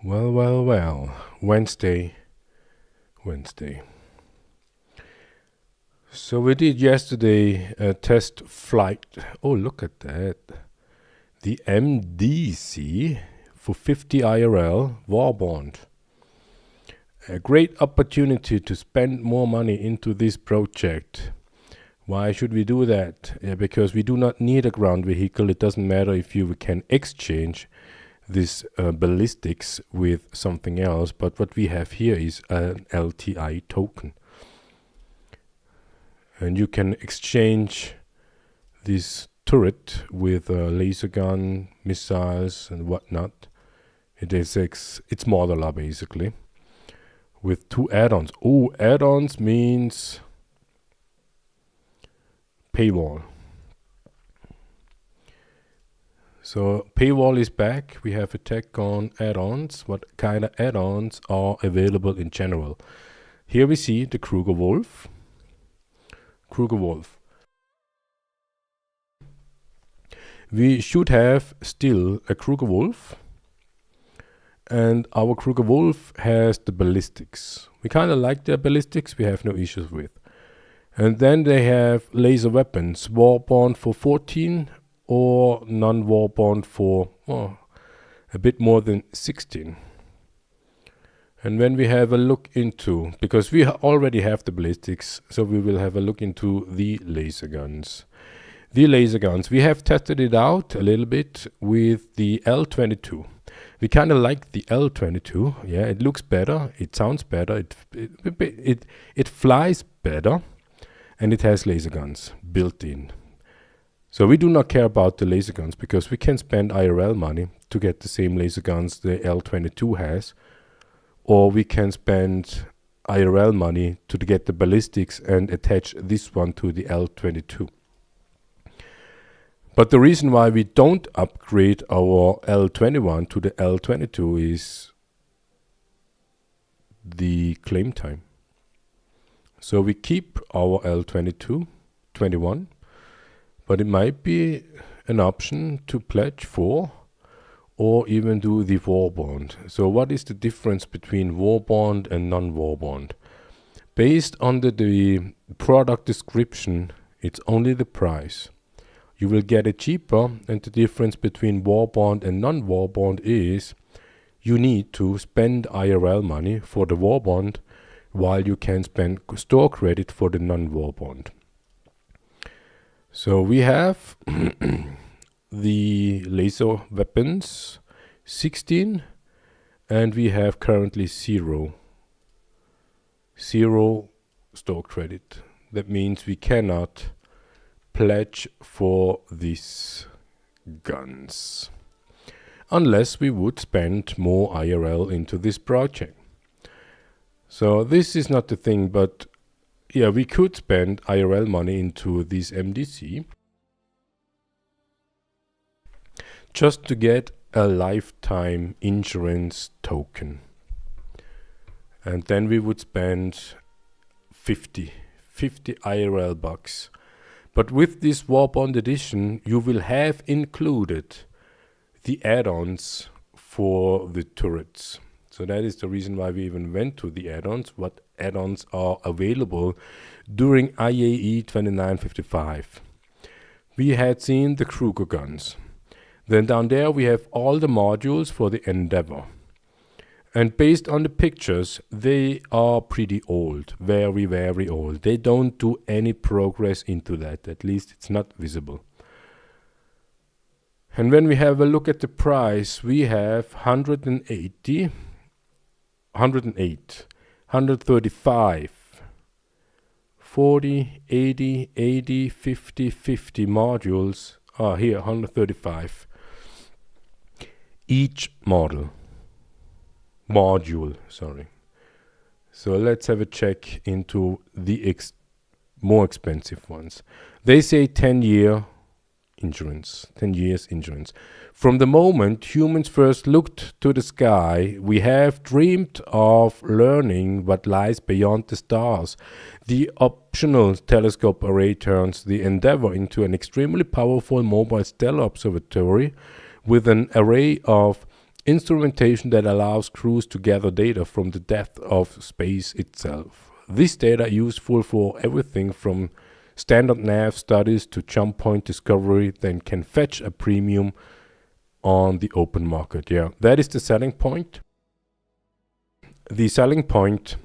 Well. Wednesday. So we did yesterday a test flight. Oh, look at that. The MDC for 50 IRL Warbond. A great opportunity to spend more money into this project. Why should we do that? Because we do not need a ground vehicle. It doesn't matter if you can exchange this ballistics with something else, but what we have here is an LTI token. And you can exchange this turret with a laser gun, missiles and whatnot. It's modular basically, with 2 add-ons. Oh, add-ons means paywall. So paywall is back. We have a tech on add-ons. What kind of add-ons are available in general? Here we see the Kruger Wolf. We should have still a Kruger Wolf, and our Kruger Wolf has the ballistics. We kind of like their ballistics. We have no issues with. And then they have laser weapons, Warbond for 14 or non-Warbond for a bit more than 16. And when we have a look into, because we already have the ballistics, so we will have a look into the laser guns. We have tested it out a little bit with the L22. We kind of like the L22. Yeah, it looks better, it sounds better, it flies better, and it has laser guns built in. So we do not care about the laser guns because we can spend IRL money to get the same laser guns the L22 has, or we can spend IRL money to get the ballistics and attach this one to the L22. But the reason why we don't upgrade our L21 to the L22 is the claim time. So we keep our L22, 21, but it might be an option to pledge for or even do the Warbond. So what is the difference between Warbond and non-Warbond? Based on the product description, it's only the price. You will get it cheaper, and the difference between Warbond and non-Warbond is you need to spend IRL money for the Warbond while you can spend store credit for the non-Warbond. So we have the laser weapons 16, and we have currently zero store credit. That means we cannot pledge for these guns unless we would spend more IRL into this project. So this is not the thing, but yeah, we could spend IRL money into this MDC just to get a lifetime insurance token. And then we would spend 50 IRL bucks. But with this Warbond edition, you will have included the add-ons for the turrets. So that is the reason why we even went to the add-ons. What add-ons are available during IAE 2955? We had seen the Kruger guns. Then down there we have all the modules for the Endeavor. And based on the pictures, they are pretty old, very old. They don't do any progress into that, at least it's not visible. And when we have a look at the price, we have 180, 108, 135, 40, 80, 80, 50, 50 modules. Here, 135. Each module, sorry. So let's have a check into the more expensive ones. They say 10-year insurance, 10 years insurance. From the moment humans first looked to the sky, we have dreamed of learning what lies beyond the stars. The optional telescope array turns the Endeavor into an extremely powerful mobile stellar observatory with an array of instrumentation that allows crews to gather data from the depth of space itself. This data is useful for everything from standard nav studies to jump point discovery, then can fetch a premium on the open market. Yeah, that is the selling point. The selling point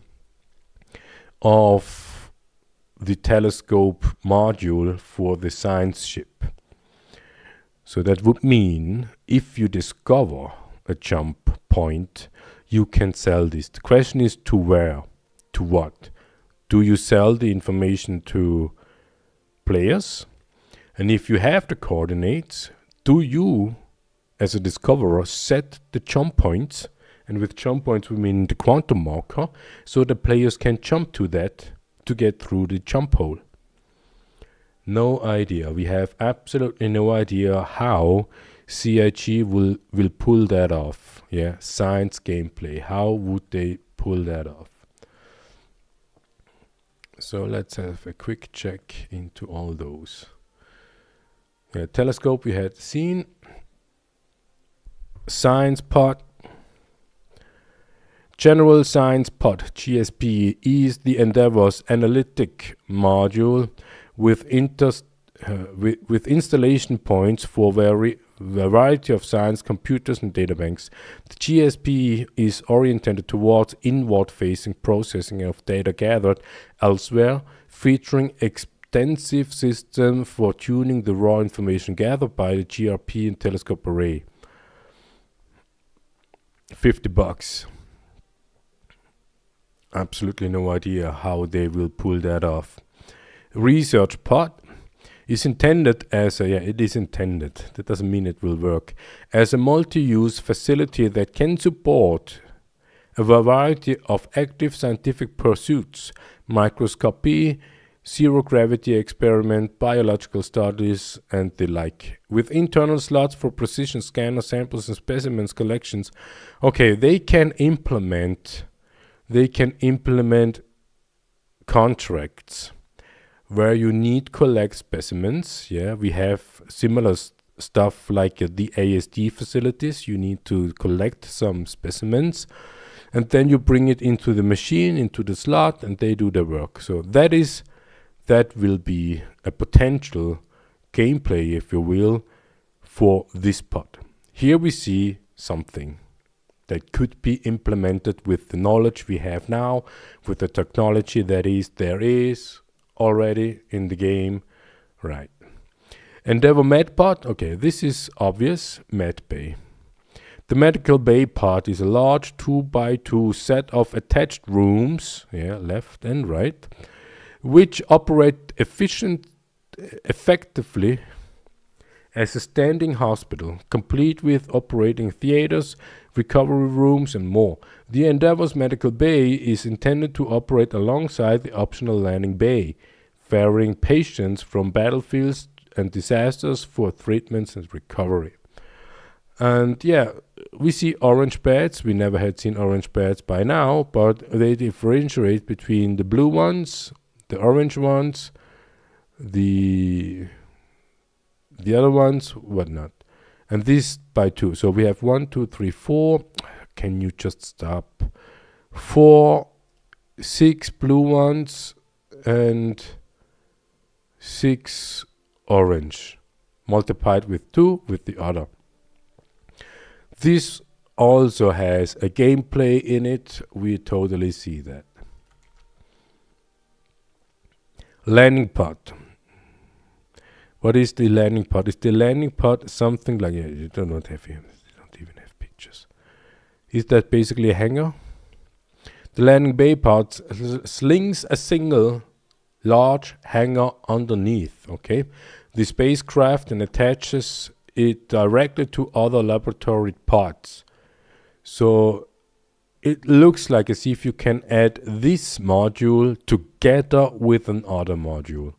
of the telescope module for the science ship. So that would mean if you discover a jump point, you can sell this. The question is to where, to what? Do you sell the information to players? And if you have the coordinates, do you as a discoverer set the jump points? And with jump points we mean the quantum marker, so the players can jump to that to get through the jump hole. No idea. We have absolutely no idea how CIG will pull that off. Yeah, science gameplay. How would they pull that off? So let's have a quick check into all those. Yeah, telescope we had seen. Science pod. General Science Pod, GSP, is the Endeavour's analytic module with installation points for variety of science computers and databanks. The GSP is oriented towards inward-facing processing of data gathered elsewhere, featuring extensive system for tuning the raw information gathered by the GRP and telescope array. $50. Absolutely no idea how they will pull that off. Research pod is intended as a, it is intended, that doesn't mean it will work, as a multi-use facility that can support a variety of active scientific pursuits, microscopy, zero-gravity experiment, biological studies, and the like, with internal slots for precision scanner samples and specimens collections. Okay, they can implement contracts where you need collect specimens. Yeah, we have similar stuff like the ASD facilities. You need to collect some specimens and then you bring it into the machine, into the slot, and they do the work. So that will be a potential gameplay, if you will, for this pod. Here we see something that could be implemented with the knowledge we have now, with the technology that there is already in the game. Right. Endeavour MedPod, okay, this is obvious, MedBay. The medical bay part is a large 2x2 set of attached rooms, yeah, left and right, which operate effectively as a standing hospital, complete with operating theaters, recovery rooms, and more. The Endeavour's medical bay is intended to operate alongside the optional landing bay, ferrying patients from battlefields and disasters for treatments and recovery. And yeah, we see orange beds. We never had seen orange beds by now, but they differentiate between the blue ones, the orange ones, the other ones, whatnot. And this by 2. So we have 1, 2, 3, 4. Can you just stop? 4, 6 blue ones, and 6 orange. Multiplied with 2 with the other. This also has a gameplay in it. We totally see that. Landing pod. What is the landing pod? Is the landing pod something like, yeah, you don't have here, you don't even have pictures. Is that basically a hangar? The landing bay pod slings a single large hangar underneath, okay, the spacecraft and attaches it directly to other laboratory pods. So it looks like as if you can add this module together with another module.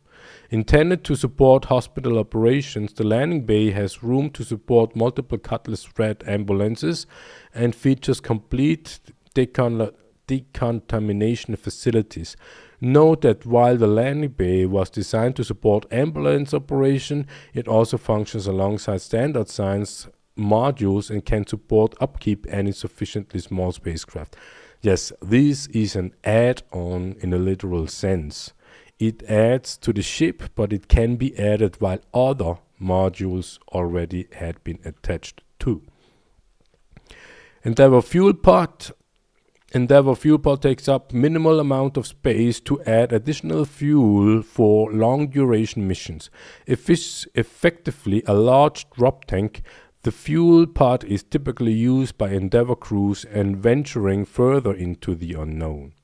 Intended to support hospital operations, the landing bay has room to support multiple cutlass thread ambulances and features complete decontamination facilities. Note that while the landing bay was designed to support ambulance operation, it also functions alongside standard science modules and can support upkeep and in sufficiently small spacecraft. Yes, this is an add-on in a literal sense. It adds to the ship, but it can be added while other modules already had been attached to. Endeavour fuel pod. Endeavour fuel pod takes up minimal amount of space to add additional fuel for long duration missions. Effectively a large drop tank, the fuel pod is typically used by Endeavour crews and venturing further into the unknown.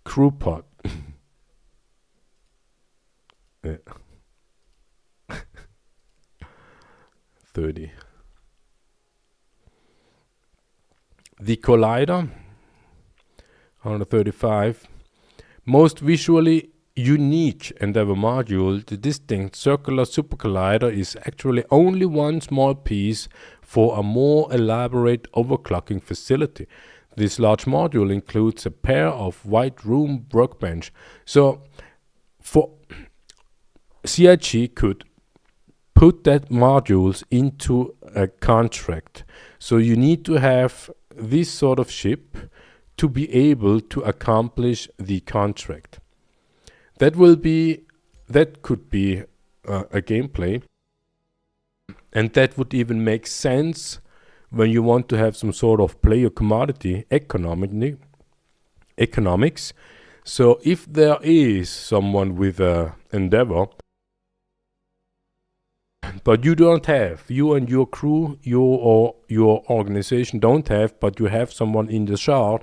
Crew pod. 30. The collider, 135. Most visually unique Endeavour module, the distinct circular super collider is actually only one small piece for a more elaborate overclocking facility. This large module includes a pair of white room workbench. So for CIG could put that modules into a contract. So you need to have this sort of ship to be able to accomplish the contract. That could be a gameplay, and that would even make sense when you want to have some sort of player commodity economics. So if there is someone with a Endeavour, but you don't have, you and your crew, your organization don't have, but you have someone in the shard,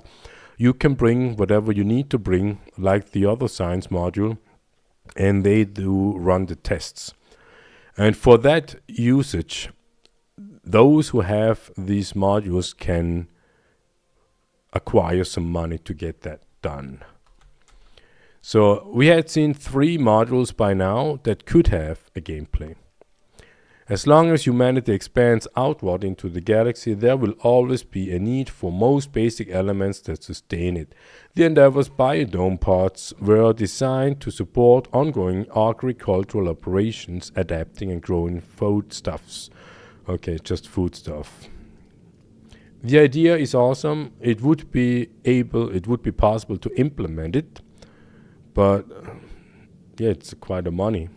you can bring whatever you need to bring, like the other science module, and they do run the tests. And for that usage, those who have these modules can acquire some money to get that done. So we had seen 3 modules by now that could have a gameplay. As long as humanity expands outward into the galaxy, there will always be a need for most basic elements that sustain it. The Endeavour's biodome pods were designed to support ongoing agricultural operations, adapting and growing foodstuffs. Okay, just foodstuff. The idea is awesome. It would be possible to implement it, but yeah, it's quite a money.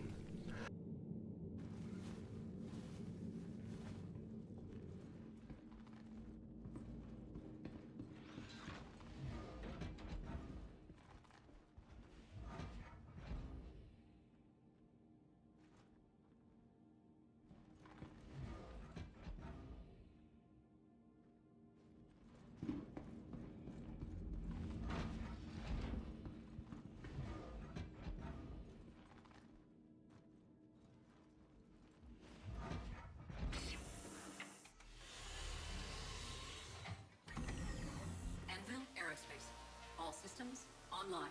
All systems online.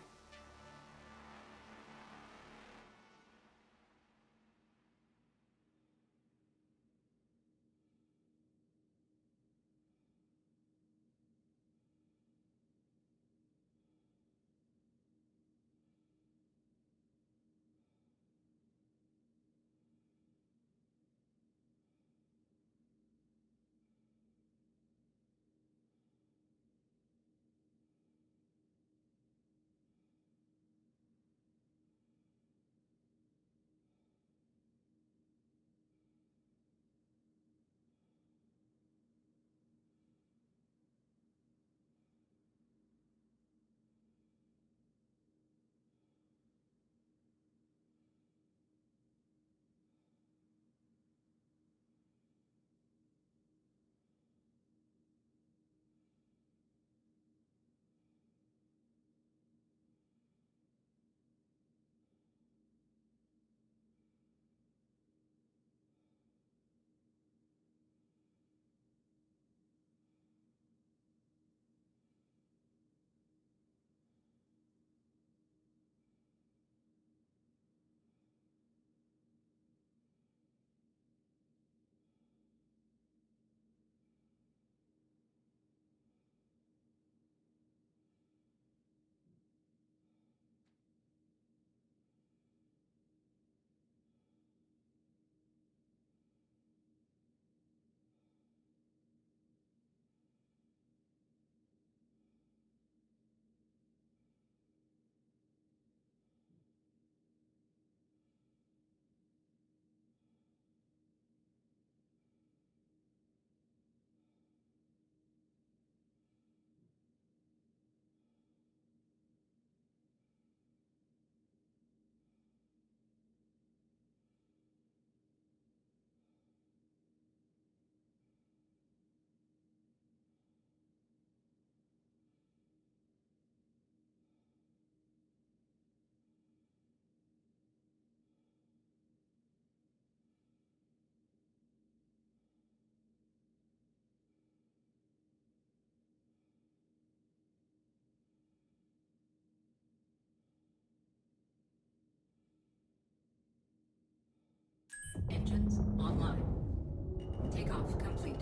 Takeoff complete.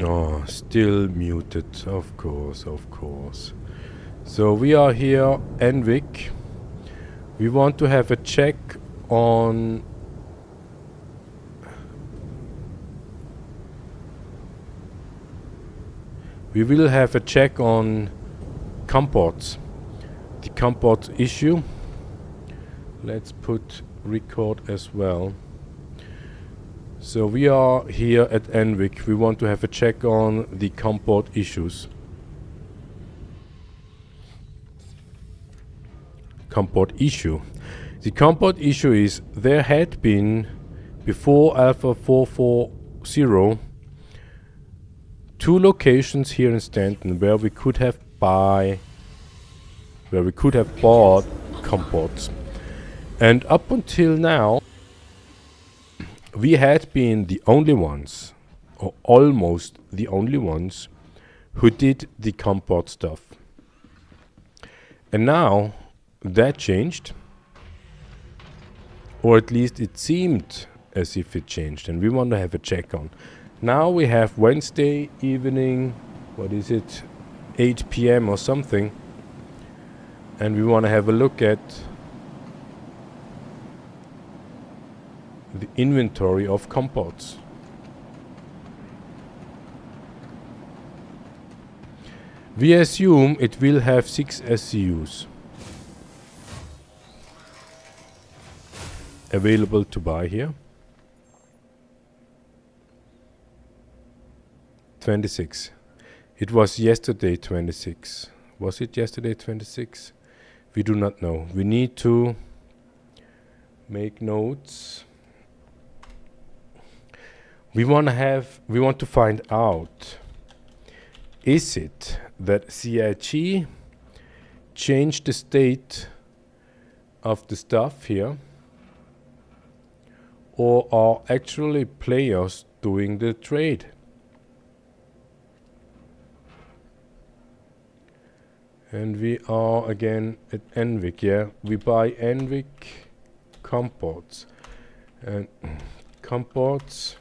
Oh, still muted, of course, of course. So we are here, NVIC. We want to have a check on we will have a check on COM ports. The COM port issue. Let's put record as well. So we are here at NVIC. We want to have a check on the COM port issues. COM port issue. The COM port issue is there had been before Alpha 440 two locations here in Stanton where we could have bought COM ports, and up until now we had been the only ones, or almost the only ones, who did the COM port stuff. And now that changed, or at least it seemed as if it changed, and we want to have a check on. Now we have Wednesday evening, what is it, 8 p.m. or something, and we want to have a look at the inventory of COM ports. We assume it will have 6 SCUs available to buy here. 26. It was yesterday 26. Was it yesterday 26? We do not know. We need to make notes. We want to find out, is it that CIG changed the state of the stuff here, or are actually players doing the trade? And we are again at NVIC, yeah. We buy NVIC COM ports. And COM ports,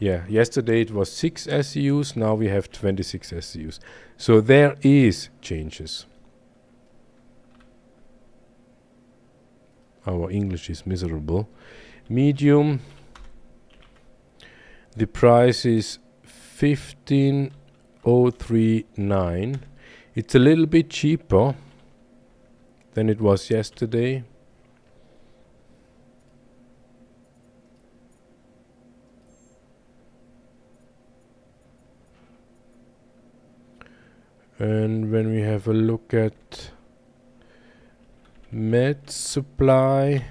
yeah, yesterday it was 6 SCUs, now we have 26 SCUs. So there is changes. Our English is miserable. Medium, the price is 15,039. It's a little bit cheaper than it was yesterday. And when we have a look at med supply,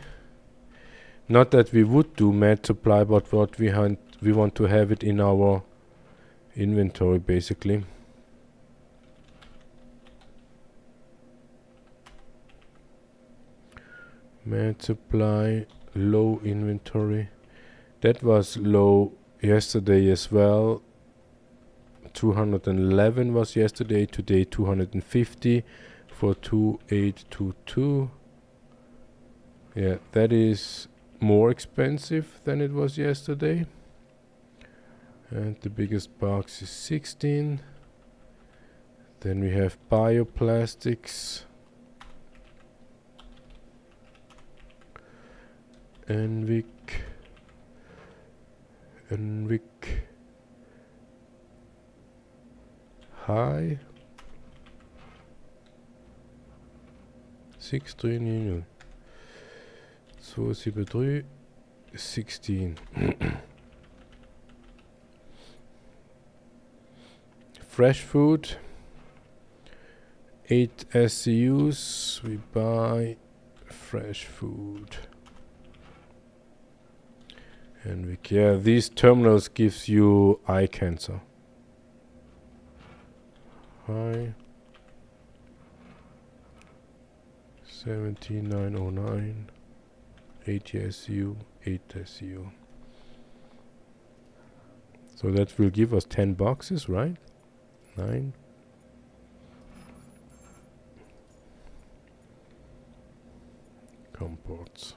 not that we would do med supply, but what we want to have it in our inventory basically. Med supply, low inventory. That was low yesterday as well. 211 was yesterday, today 250 for 2822. Yeah, that is more expensive than it was yesterday. And the biggest box is 16. Then we have bioplastics, NVIC, high 639 273 16. Fresh food, 8 SCUs. We buy fresh food. And we care. These terminals gives you eye cancer. High 17909, 80 SCU, 8 SCU. So that will give us 10 boxes, right? 9. COM ports.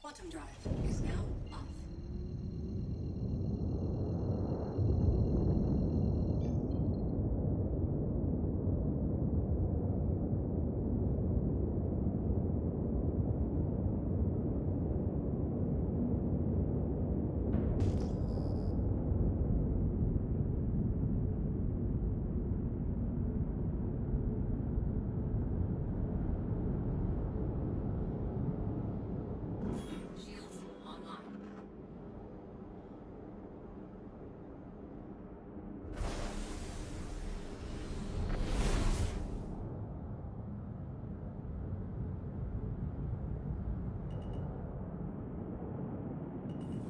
Quantum drive is now off.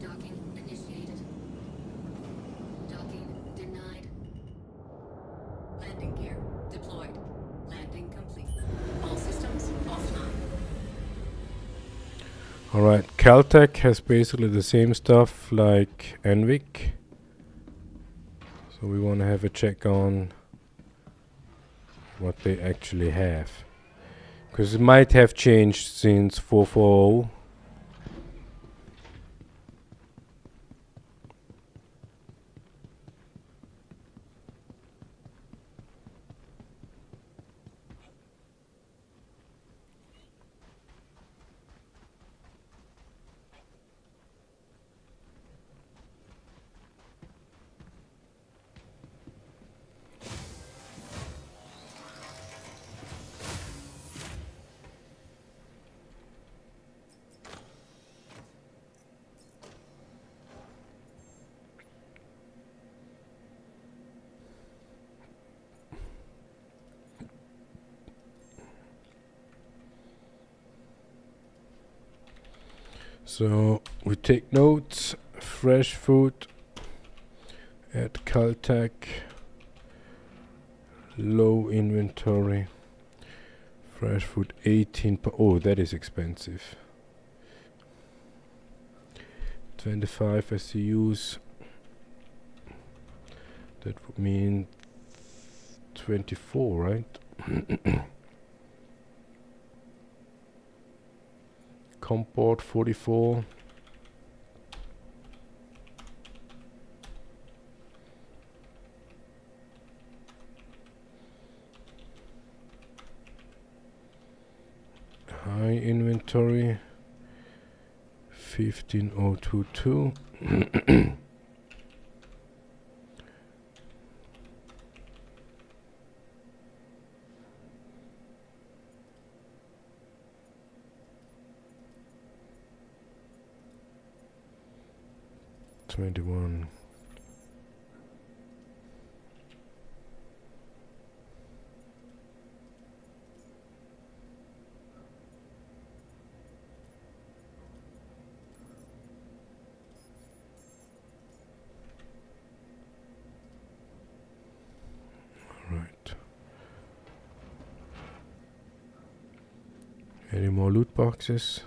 Docking initiated. Docking denied. Landing gear deployed. Landing complete. All systems offline. Alright, Caltech has basically the same stuff like NVIC. So we want to have a check on what they actually have. Because it might have changed since 440. So we take notes, fresh food at Caltech, low inventory. Fresh food 18. Oh, that is expensive. 25 SCUs. That would mean 24, right? Comport 44. High inventory 15022. $21. Right. Any more loot boxes?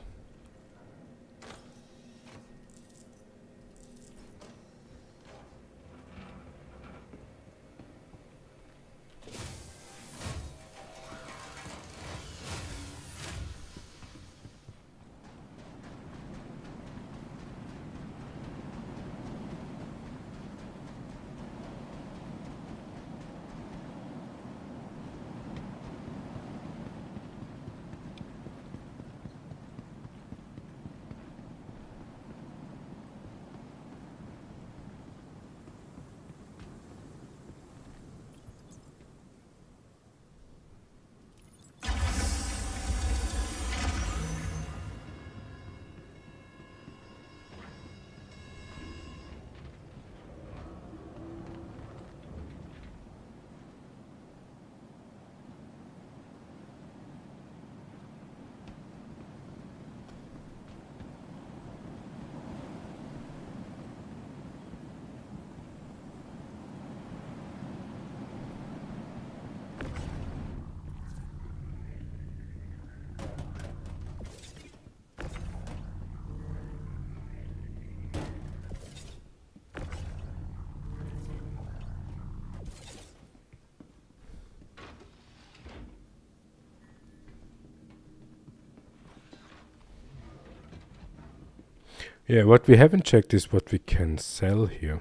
Yeah, what we haven't checked is what we can sell here.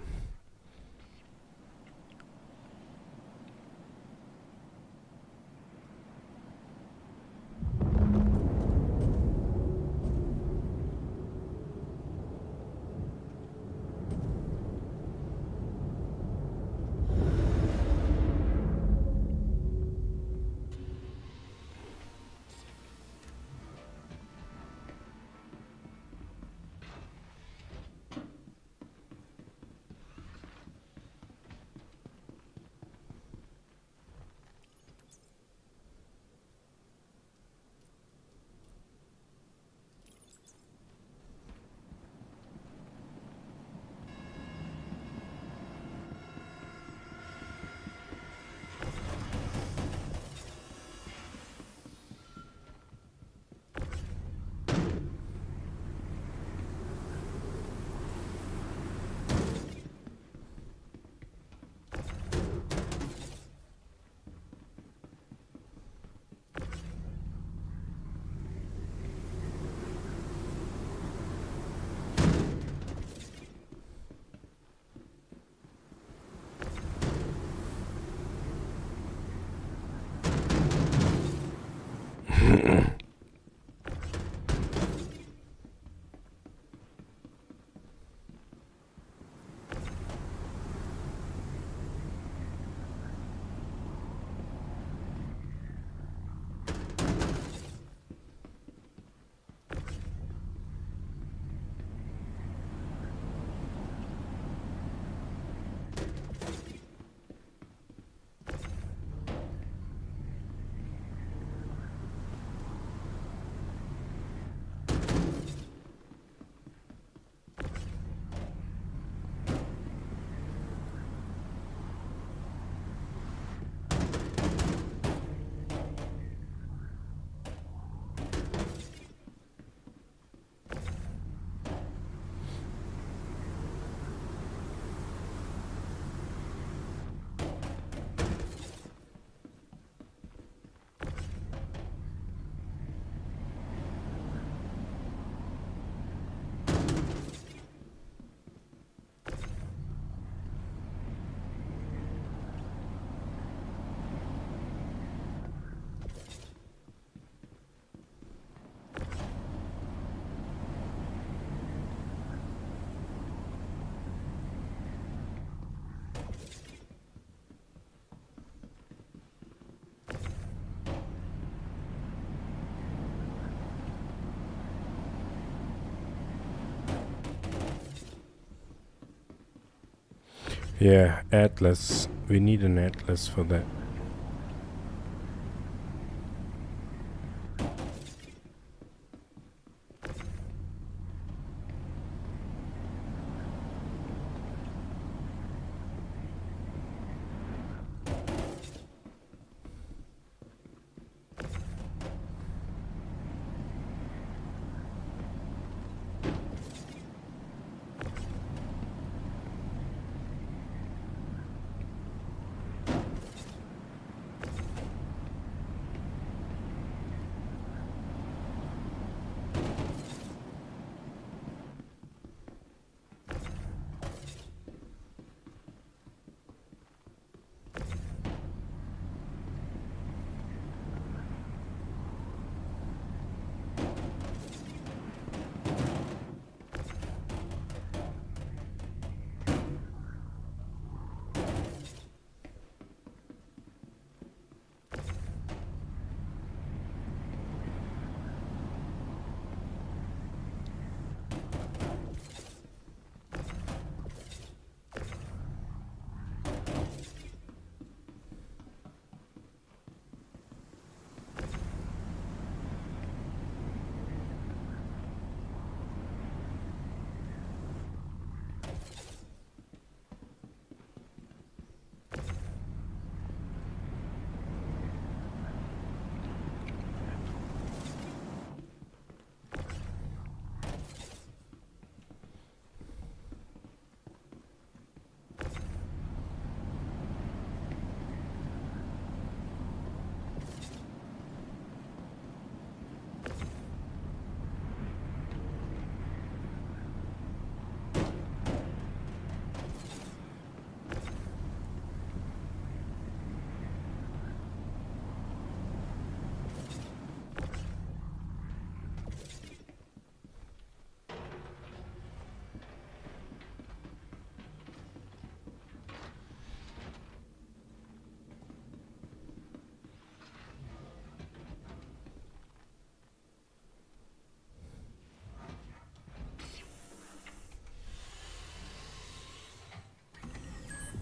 Yeah, Atlas. We need an Atlas for that.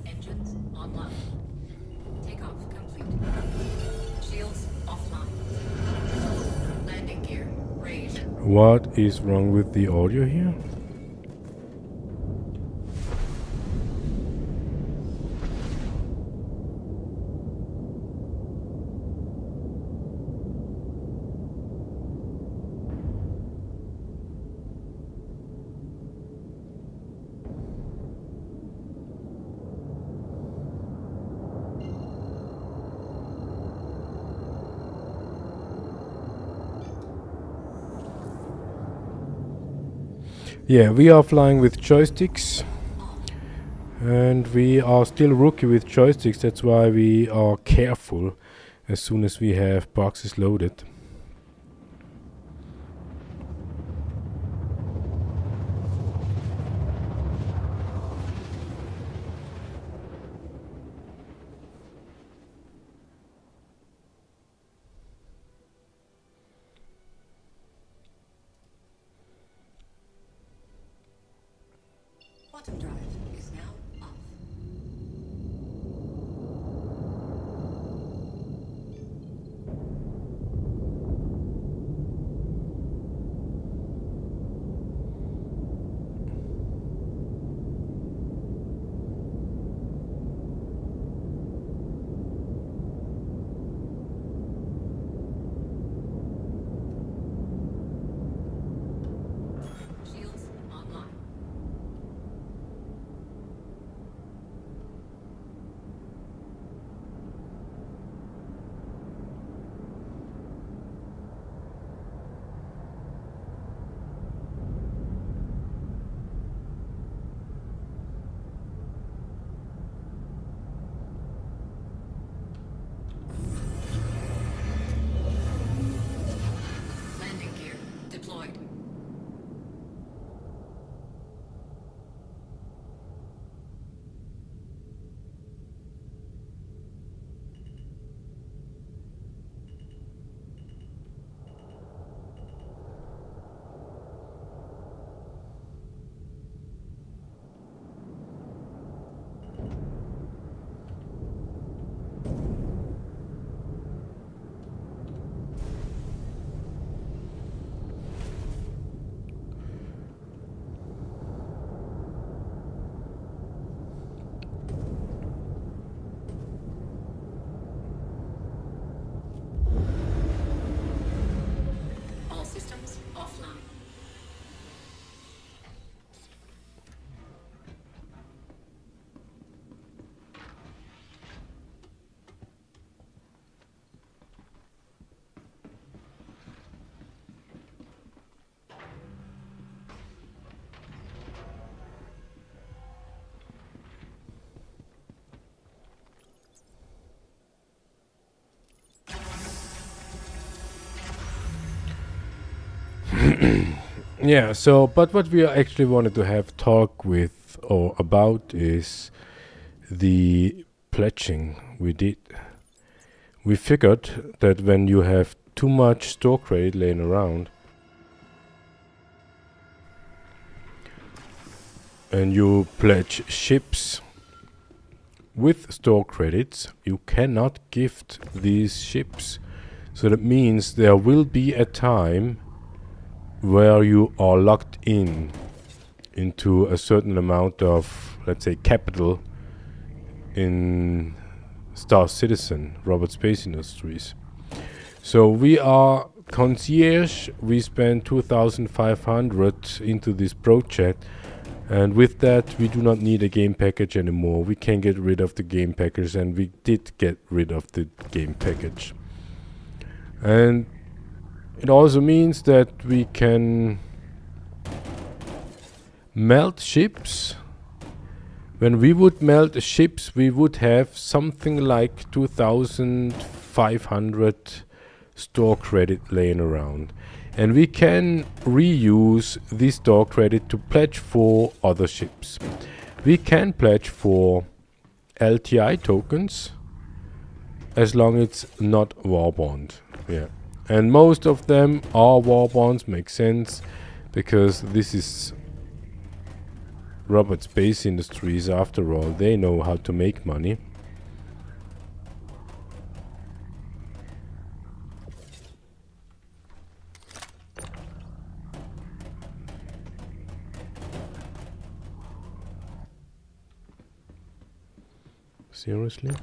Engines online. Takeoff complete. Shields offline. Landing gear raised. What is wrong with the audio here? Yeah, we are flying with joysticks, and we are still rookie with joysticks. That's why we are careful as soon as we have boxes loaded. Quantum drive is now off. Shields online. Yeah, so but what we actually wanted to have talk with or about is the pledging we did. We figured that when you have too much store credit laying around and you pledge ships with store credits, you cannot gift these ships. So that means there will be a time where you are locked into a certain amount of, let's say, capital in Star Citizen, Robert Space Industries. So we are concierge. We spend 2,500 into this project, and with that we do not need a game package anymore. We can get rid of the game package, and we did get rid of the game package. And it also means that we can melt ships. When we would melt ships, we would have something like 2,500 store credit laying around. And we can reuse this store credit to pledge for other ships. We can pledge for LTI tokens as long as it's not war bond. Yeah. And most of them are war bonds, makes sense, because this is Robert Space Industries after all. They know how to make money. Seriously?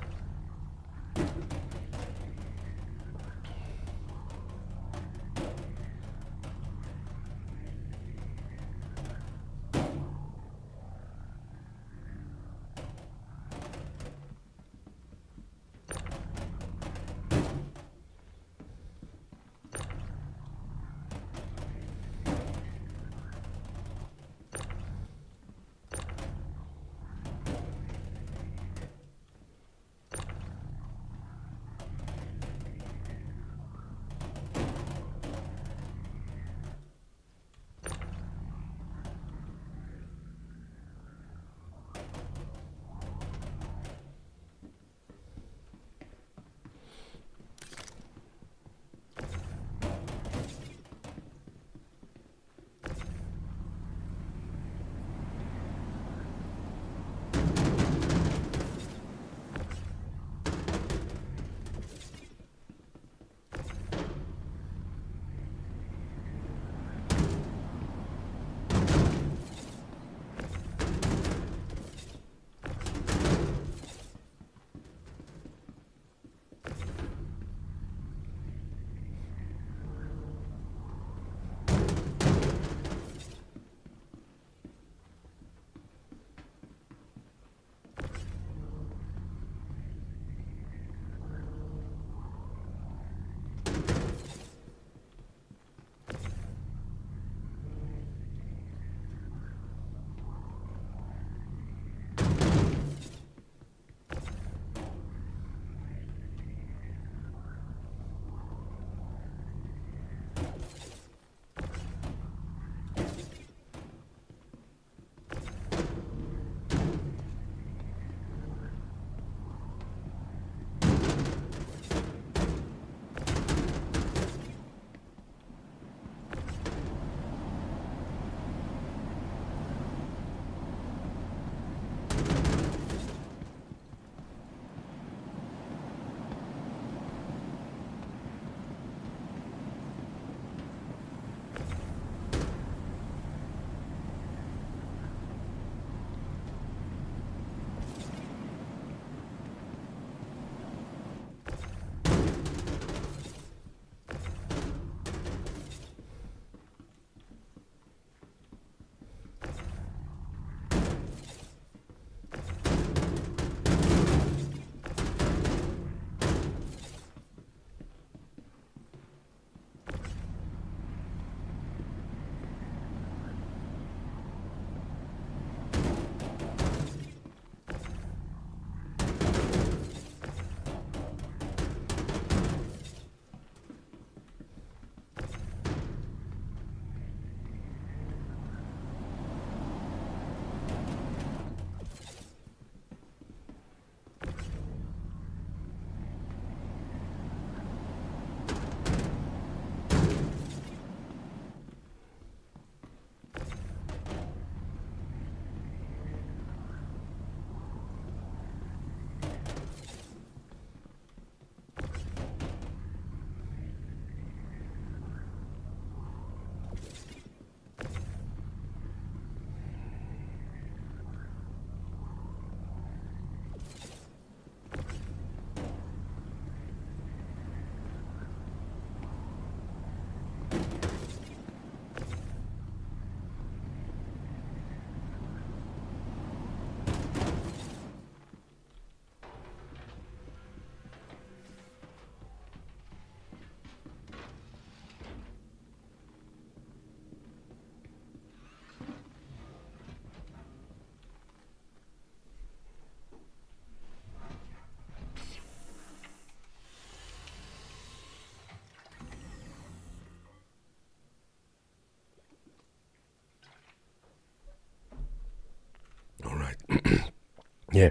Yeah,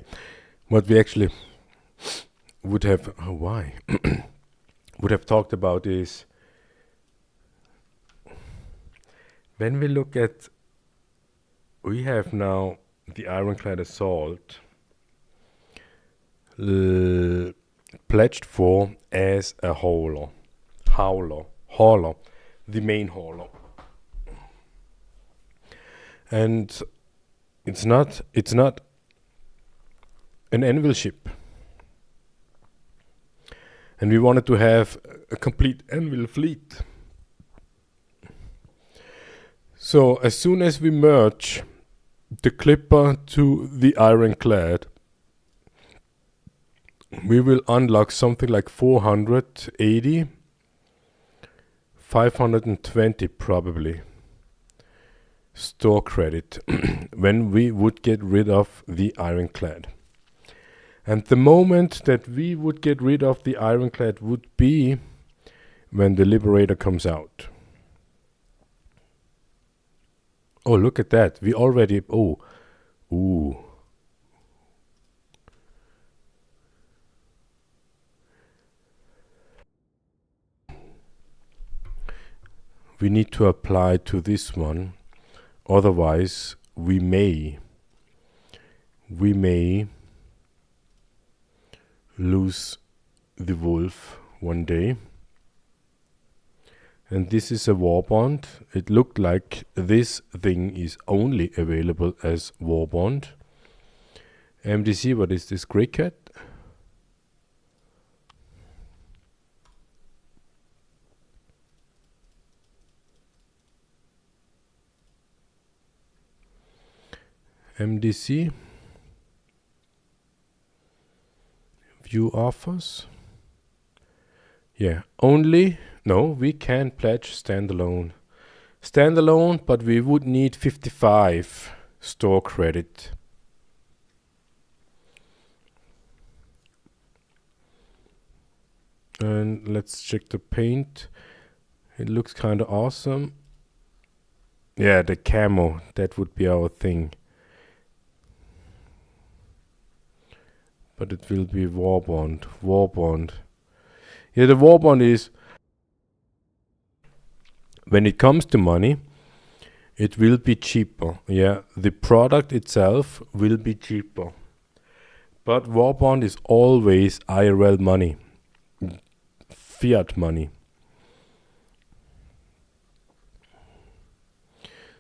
what we actually would have, why? would have talked about is when we look at, we have now the Ironclad Assault pledged for as a hauler, the main hauler. And it's not an anvil ship. And we wanted to have a complete anvil fleet. So as soon as we merge the Clipper to the Ironclad, we will unlock something like 480, 520 probably store credit when we would get rid of the Ironclad. And the moment that we would get rid of the Ironclad would be when the Liberator comes out. Oh, look at that. We already... Oh. Ooh. We need to apply to this one. Otherwise, we may lose the wolf one day. And this is a war bond. It looked like this thing is only available as war bond. MDC, what is this? Grey Cat? MDC. View offers. Yeah, only... No, we can pledge standalone. Standalone, but we would need 55 store credit. And let's check the paint. It looks kind of awesome. Yeah, the camo, that would be our thing. But it will be war bond. Yeah, the war bond is... When it comes to money, it will be cheaper. Yeah, the product itself will be cheaper. But war bond is always IRL money. Fiat money.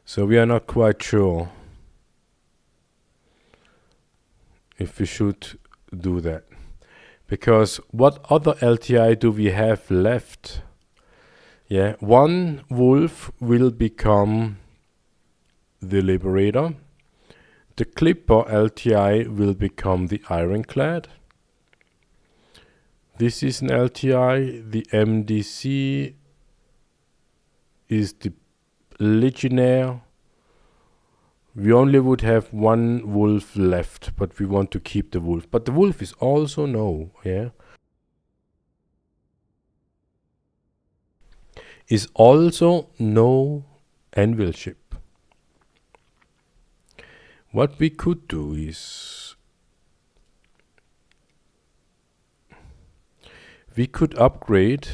So we are not quite sure if we should do that. Because what other LTI do we have left? Yeah, one wolf will become the Liberator. The Clipper LTI will become the Ironclad. This is an LTI. The MDC is the Legionnaire. We only would have one wolf left, but we want to keep the wolf. But the wolf is also no, yeah. Is also no anvil ship. What we could do is we could upgrade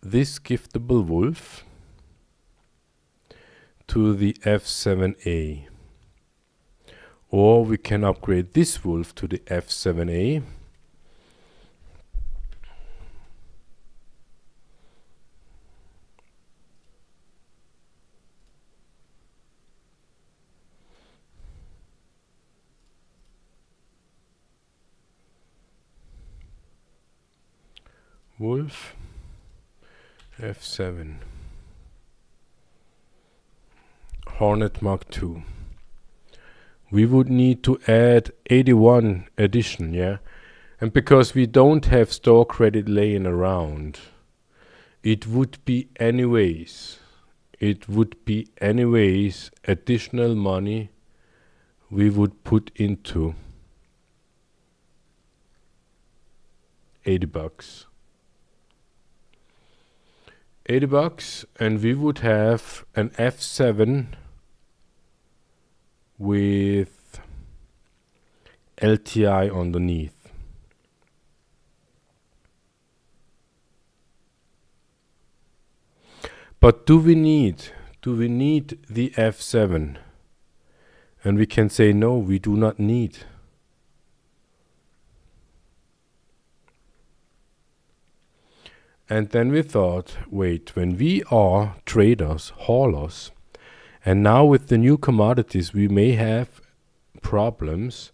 this giftable wolf to the F7A, or we can upgrade this wolf to the F7A. Wolf F7 Hornet Mark II. We would need to add 81 edition, yeah? And because we don't have store credit laying around, it would be anyways additional money we would put into $80. $80, and we would have an F7 with LTI underneath. But do we need the F7? And we can say no, we do not need. And then we thought, wait, when we are traders, haulers, and now with the new commodities we may have problems,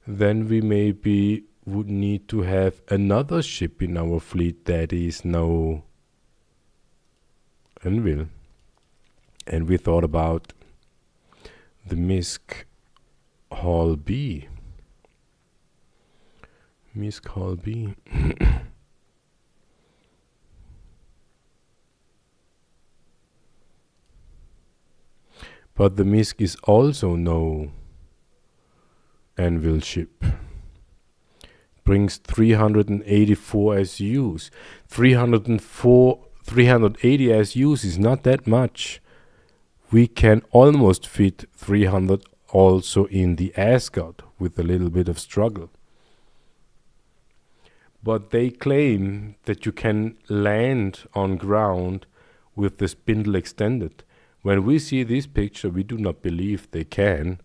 then we maybe would need to have another ship in our fleet that is now anvil. And we thought about the MISC Hall B. MISC Hall B. But the MISC is also no anvil ship. Brings 384 SUs. 380 SUs is not that much. We can almost fit 300 also in the Asgard with a little bit of struggle. But they claim that you can land on ground with the spindle extended. When we see this picture, we do not believe they can.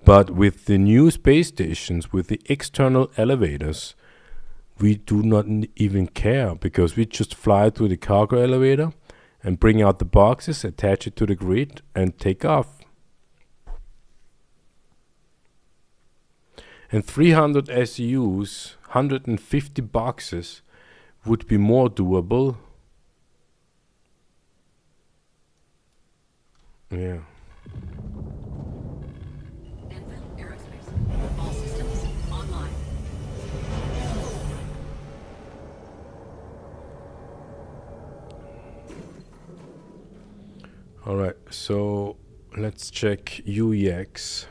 But with the new space stations, with the external elevators, we do not even care, because we just fly through the cargo elevator and bring out the boxes, attach it to the grid, and take off. And 300 SUs, 150 boxes, would be more doable. Yeah. All systems online. All right, so let's check UEX.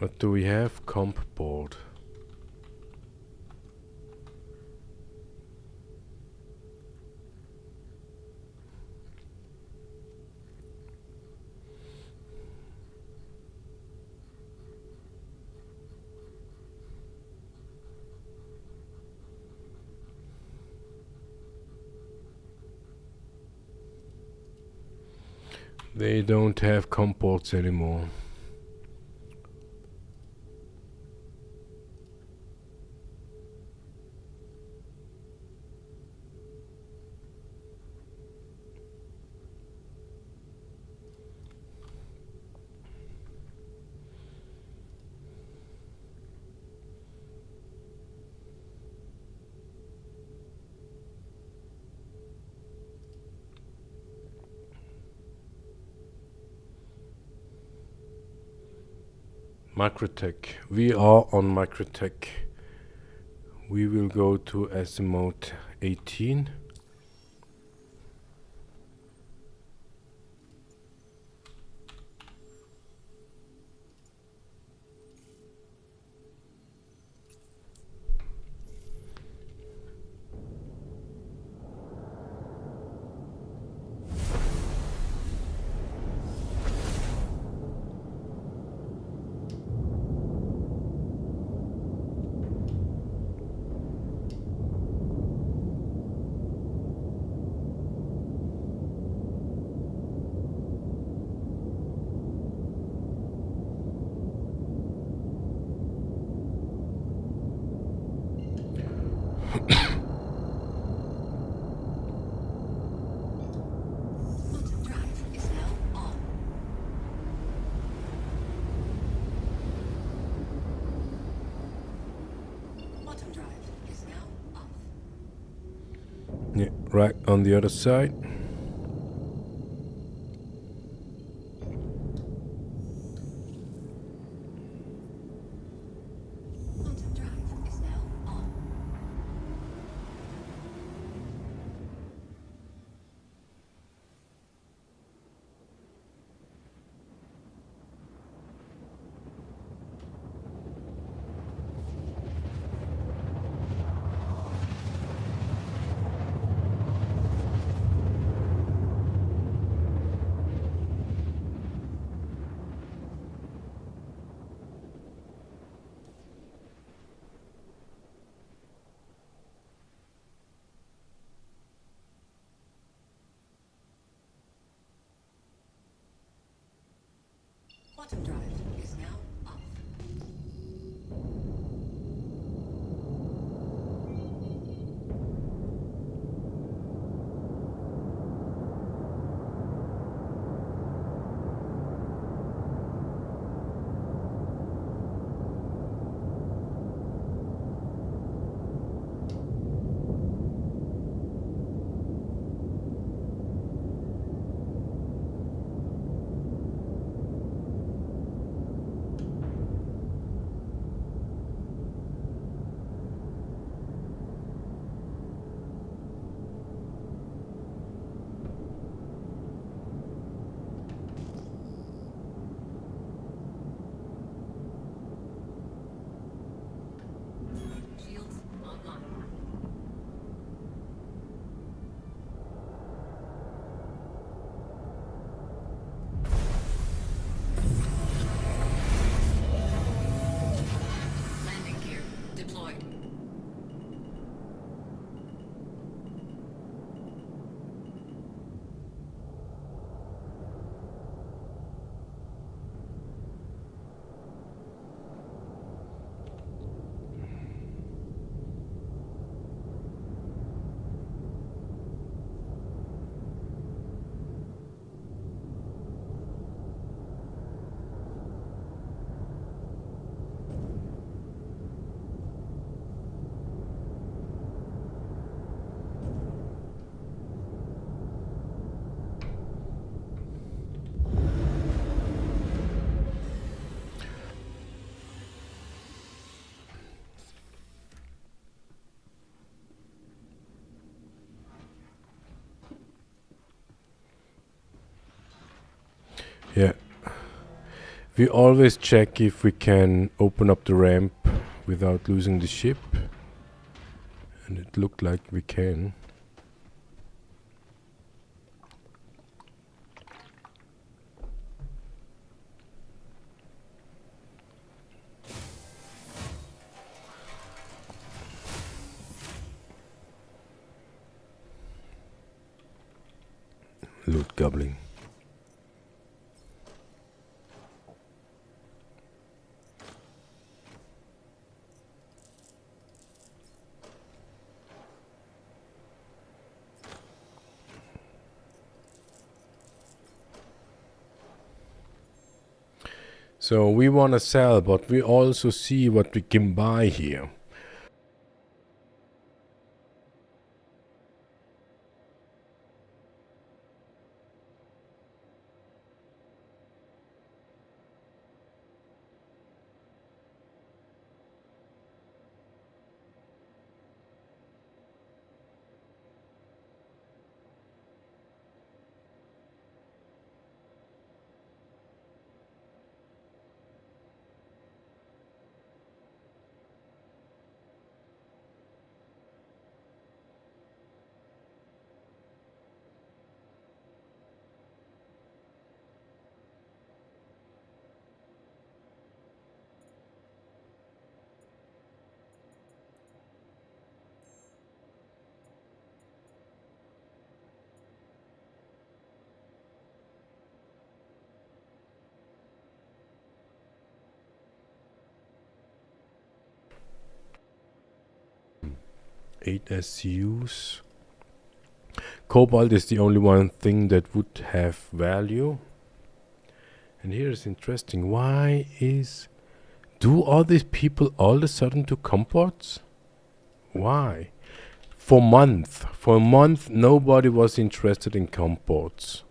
What do we have? Comp board. They don't have comp boards anymore. Microtech. We are on Microtech. We will go to azimuth 18. Quantum drive is now on. Quantum drive is now off. Yeah, right on the other side. Quantum drive is now on. Quantum drive is now off. Shields online. Landing gear deployed. Yeah. We always check if we can open up the ramp without losing the ship. And it looked like we can. Loot gobbling. So we want to sell, but we also see what we can buy here. Eight SCUs. Cobalt is the only one thing that would have value. And here is interesting. Do all these people all of a sudden do comports? Why? For a month nobody was interested in comports.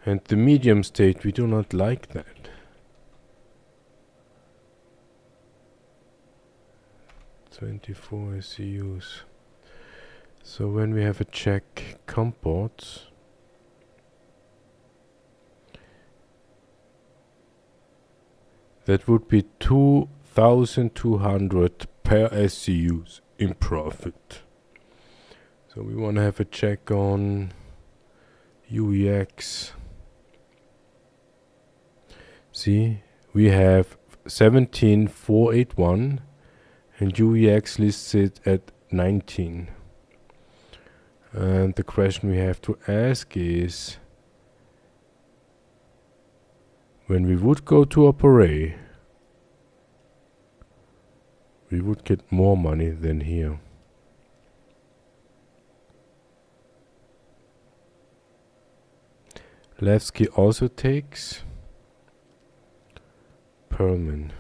And the medium state, we do not like that. (24 SCUs). So when we have a check comports, that would be 2,200 per SCUs in profit. So we want to have a check on UEX. see, we have 17481 and UEX listed at 19. And the question we have to ask is, when we would go to Opera, we would get more money than here. Levski also takes Perlman.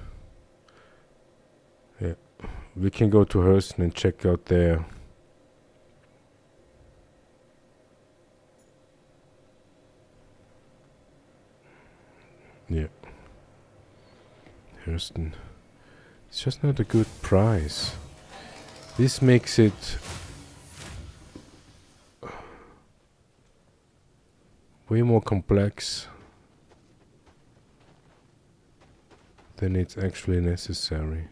Yeah, we can go to Hearst and check out there. Yeah, Hurston. It's just not a good price. This makes it way more complex than it's actually necessary.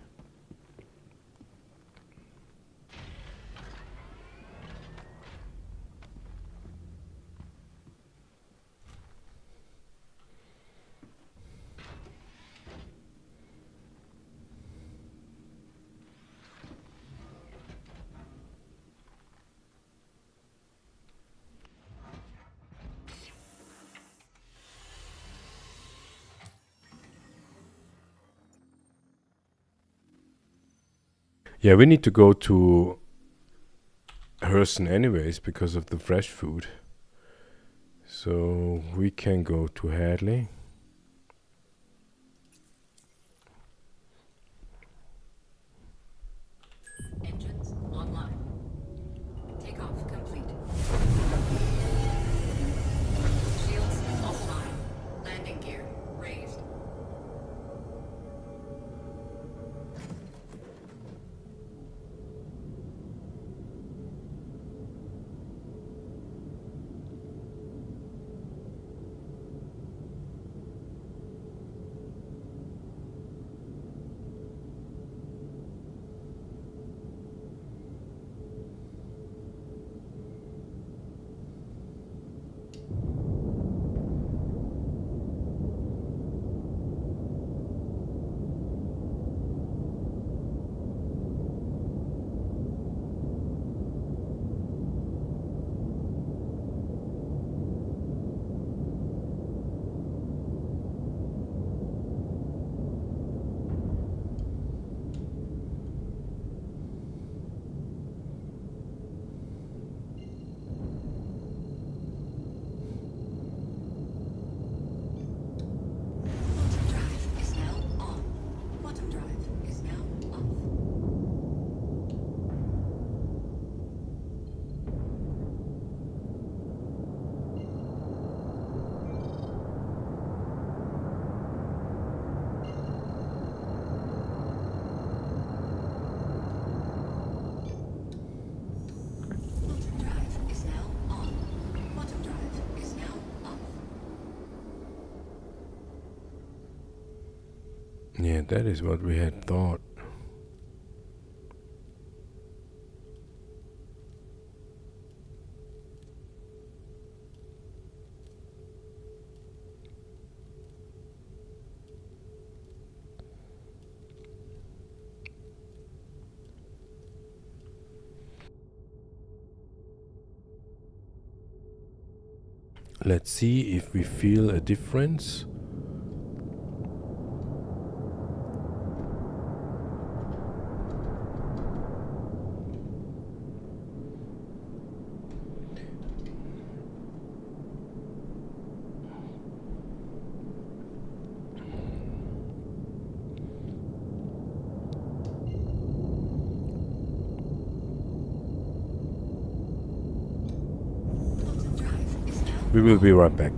Yeah, we need to go to Hurston anyways because of the fresh food. So we can go to Hadley. Engines online. Takeoff complete. Shields offline. Landing gear raised. Yeah, that is what we had thought. Let's see if we feel a difference. We will be right back.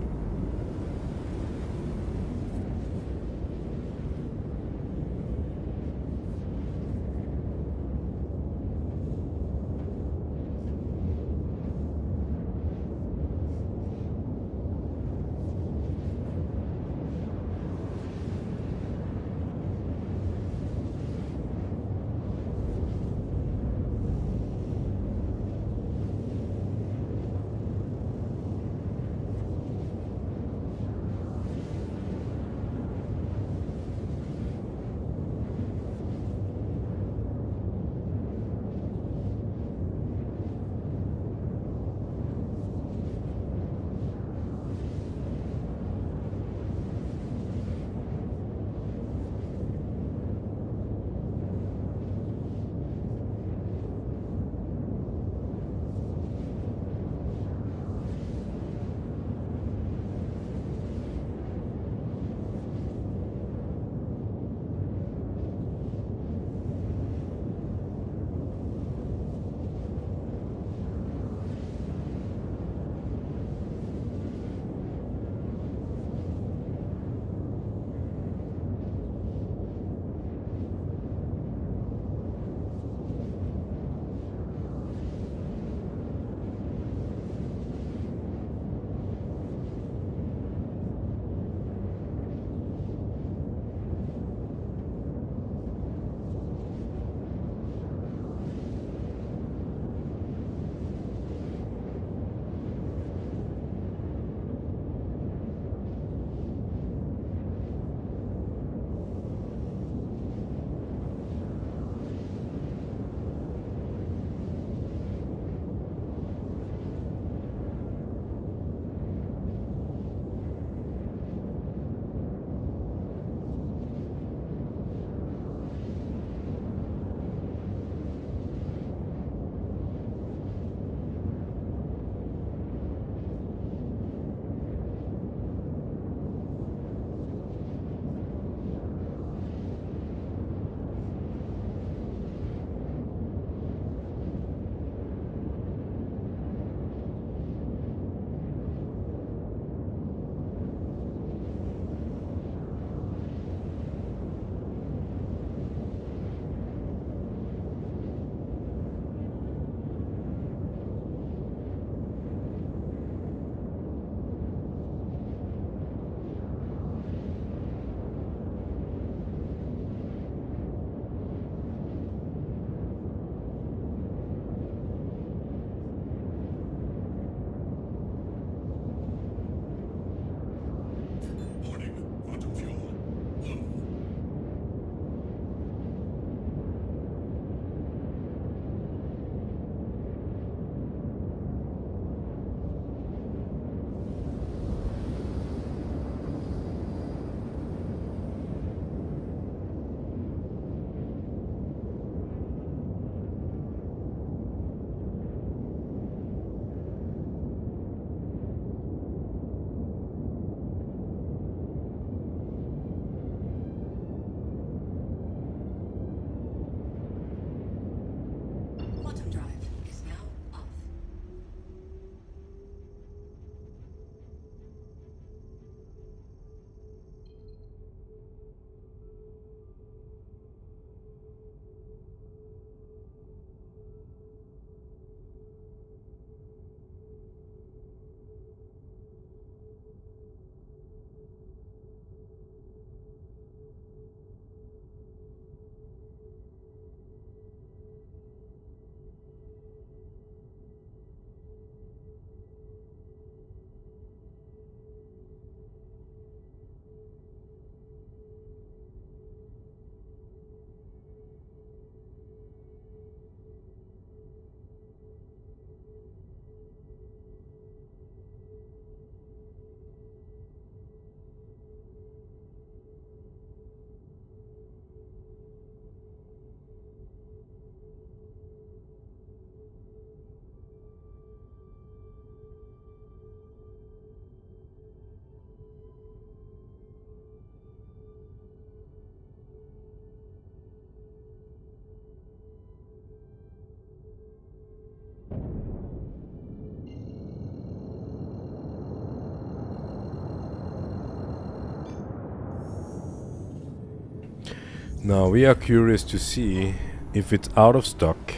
Now we are curious to see if it's out of stock.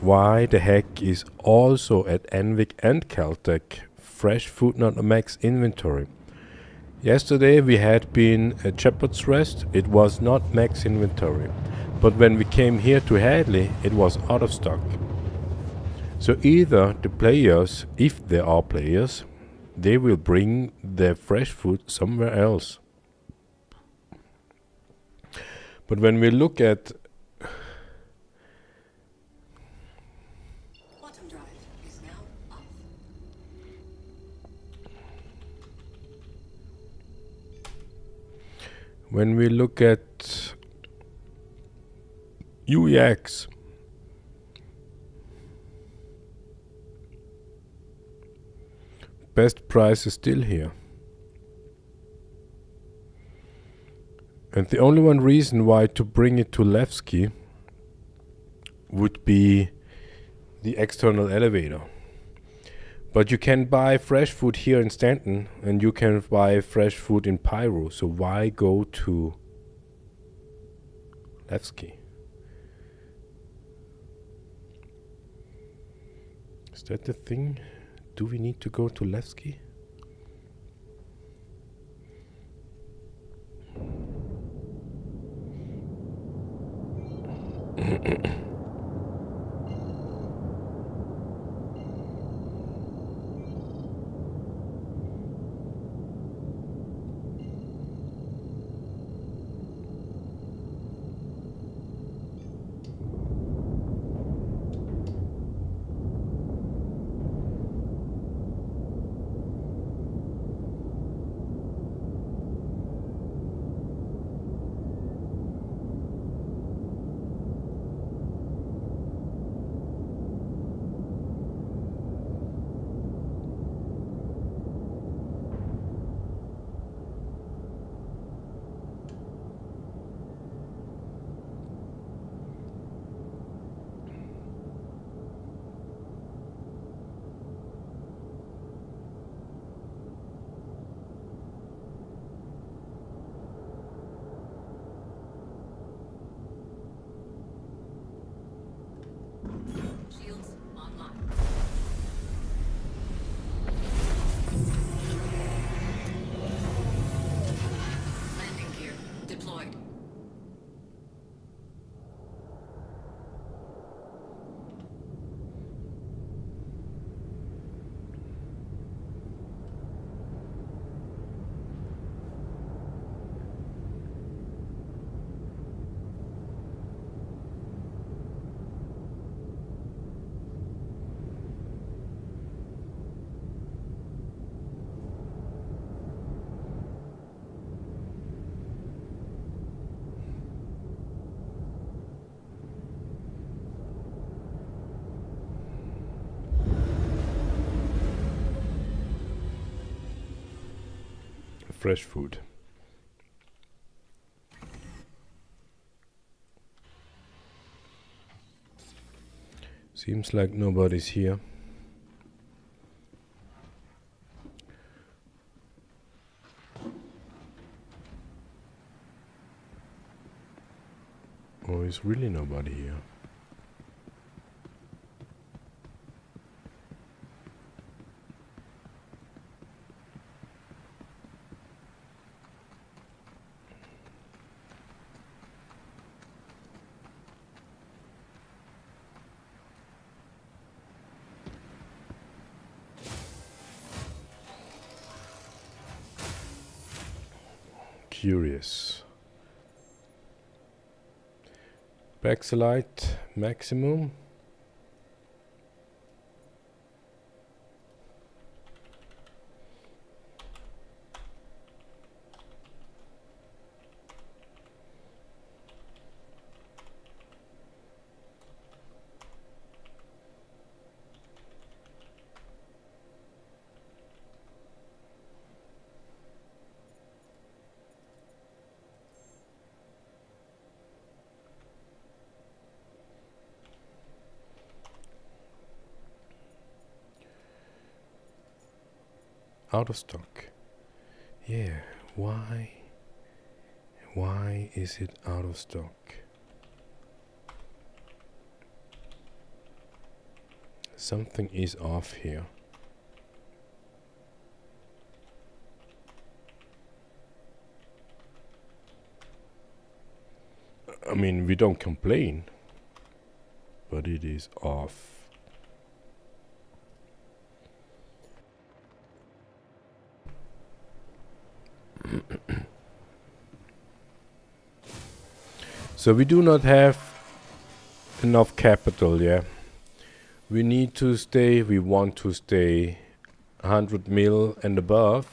Why the heck is also at NVIC and Caltech fresh food not a max inventory? Yesterday we had been at Shepherd's Rest, it was not max inventory. But when we came here to Hadley, it was out of stock. So either the players, if there are players, they will bring their fresh food somewhere else. But when we look at Quantum drive is now off. when we look at UEX, best price is still here. And the only one reason why to bring it to Levski would be the external elevator. But you can buy fresh food here in Stanton and you can buy fresh food in Pyro, so why go to Levski? Is that the thing? Do we need to go to Levski? Shields online. Landing gear deployed. Fresh food. Seems like nobody's here. Or is really nobody here? Curious. Backlight maximum. Out of stock. Yeah, why Why is it out of stock? Something is off here. I mean, we don't complain, but it is off. So we do not have enough capital, yeah. We need to stay, we want to stay 100 mil and above.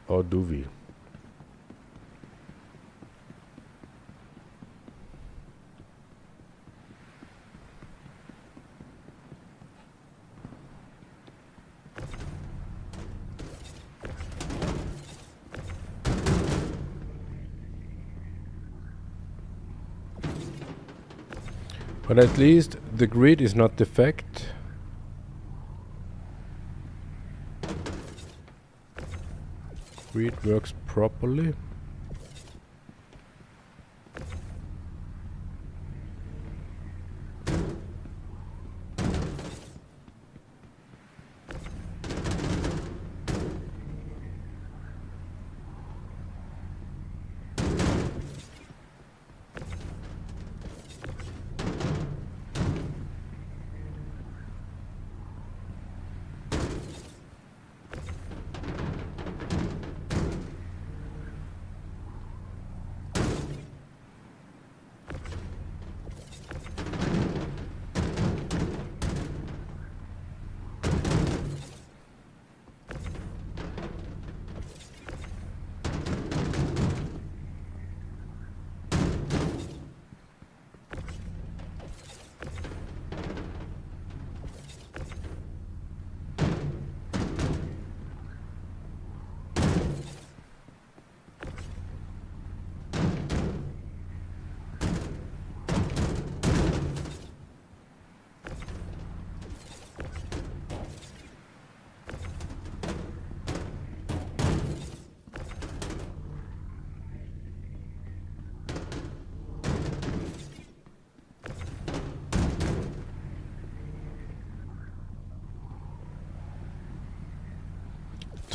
Or do we? But at least the grid is not defect. Grid works properly.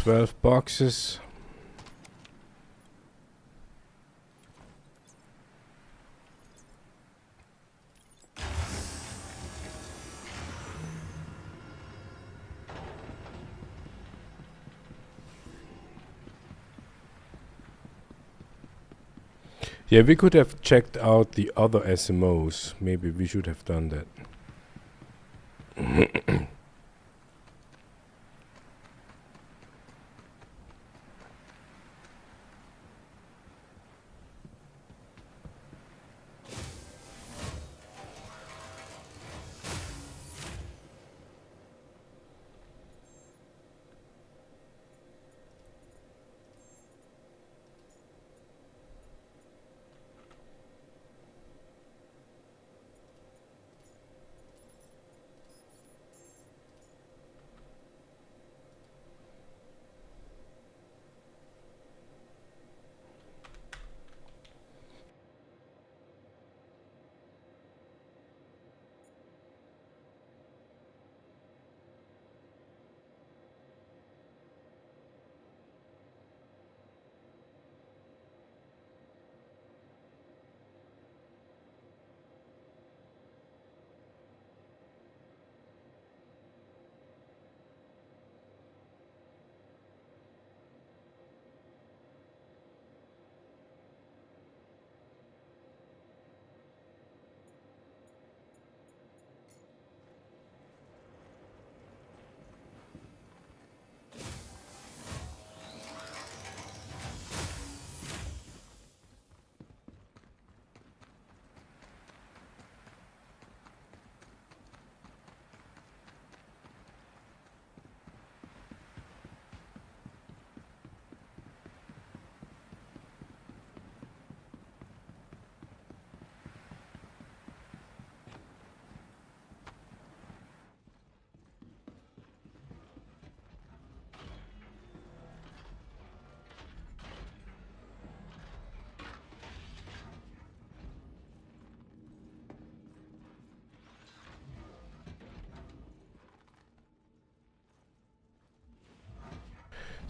$12 boxes. Yeah, we could have checked out the other SMOs. Maybe we should have done that.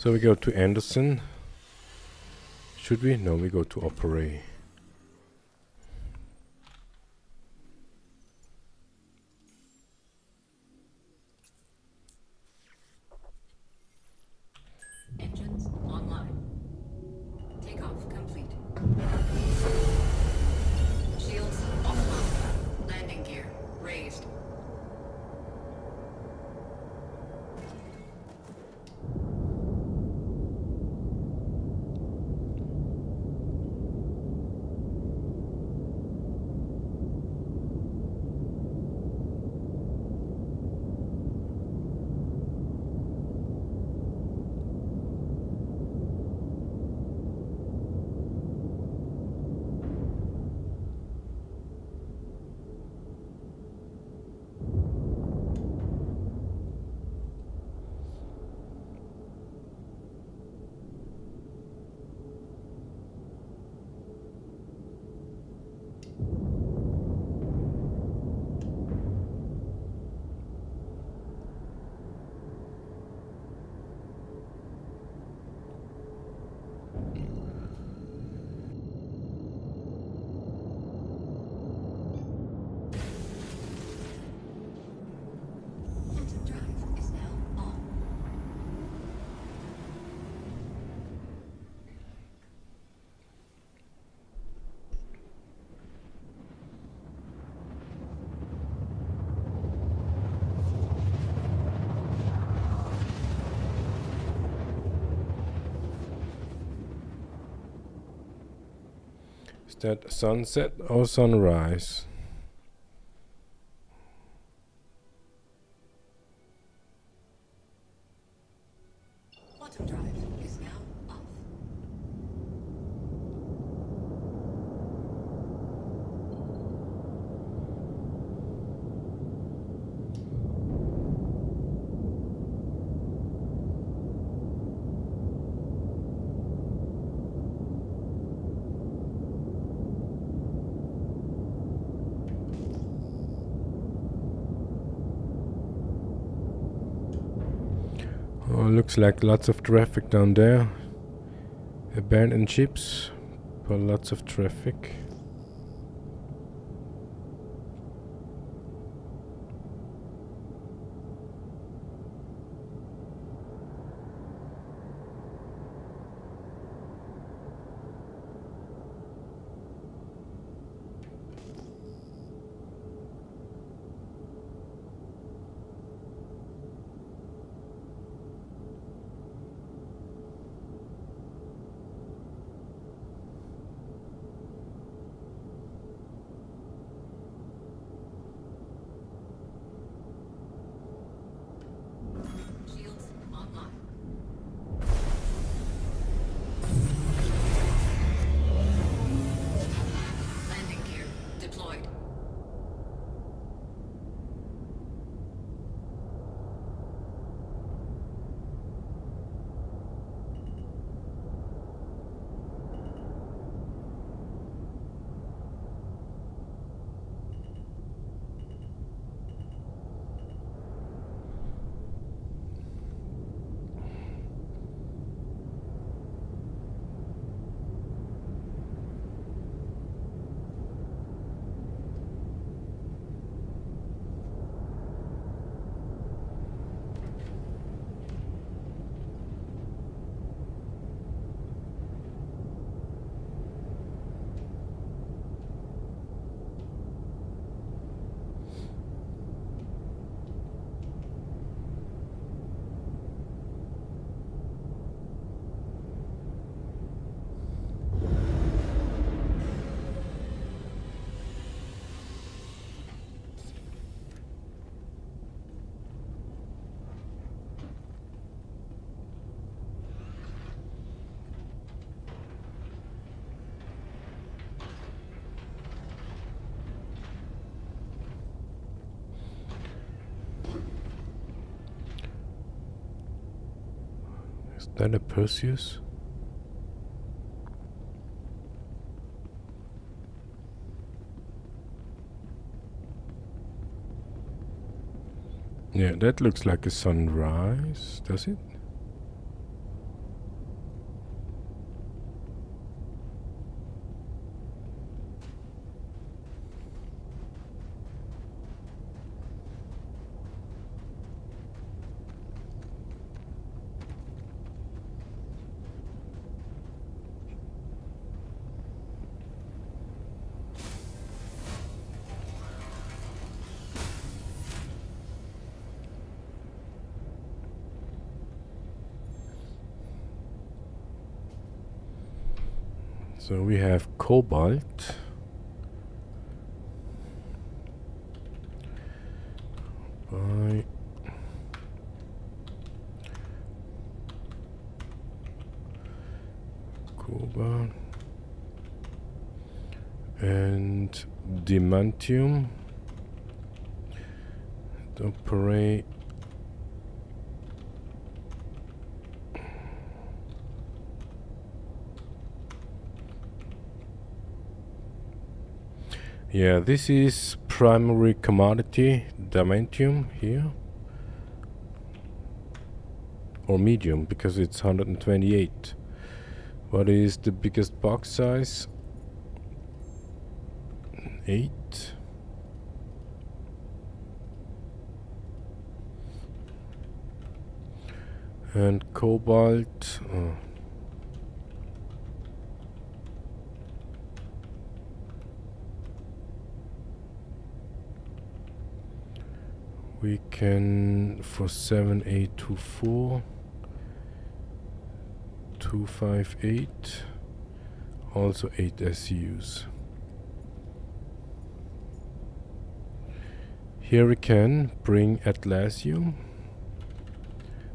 So we go to Anderson. Should we? No, we go to Opera. Engines online. Takeoff complete. Shields offline. Landing gear raised. Phantom drive is now on. Is that sunset or sunrise? Quantum drive is now off. Oh, looks like lots of traffic down there. Abandoned ships, but lots of traffic. Shields online. Landing gear deployed. Is that a Perseus? Yeah, that looks like a sunrise, does it? So we have cobalt. By cobalt and diamantium. Operate yeah, this is primary commodity diamantium here, or medium because it's 128. What is the biggest box size? 8. And cobalt, we can for 7824 258, also 8 SUs. Here we can bring Atlassium,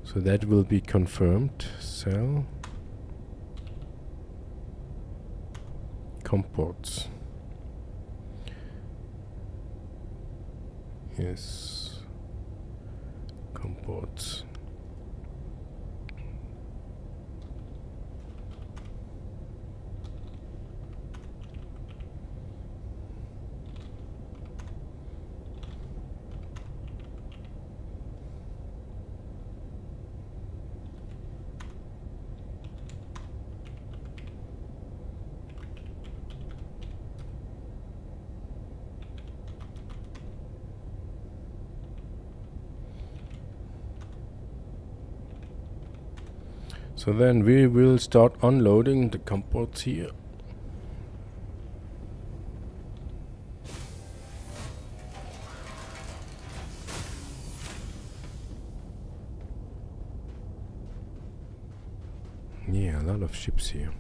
so that will be confirmed. Cell comports. Yes, comports. So then we will start unloading the comports here. Yeah, a lot of ships here.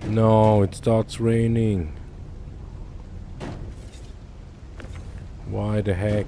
No, it starts raining. Why the heck?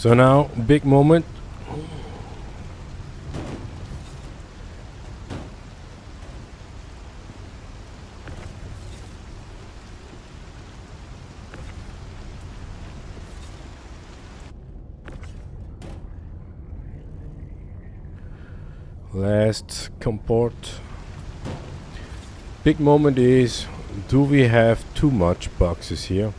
So now, big moment. Last comport. Big moment is, do we have too much boxes here?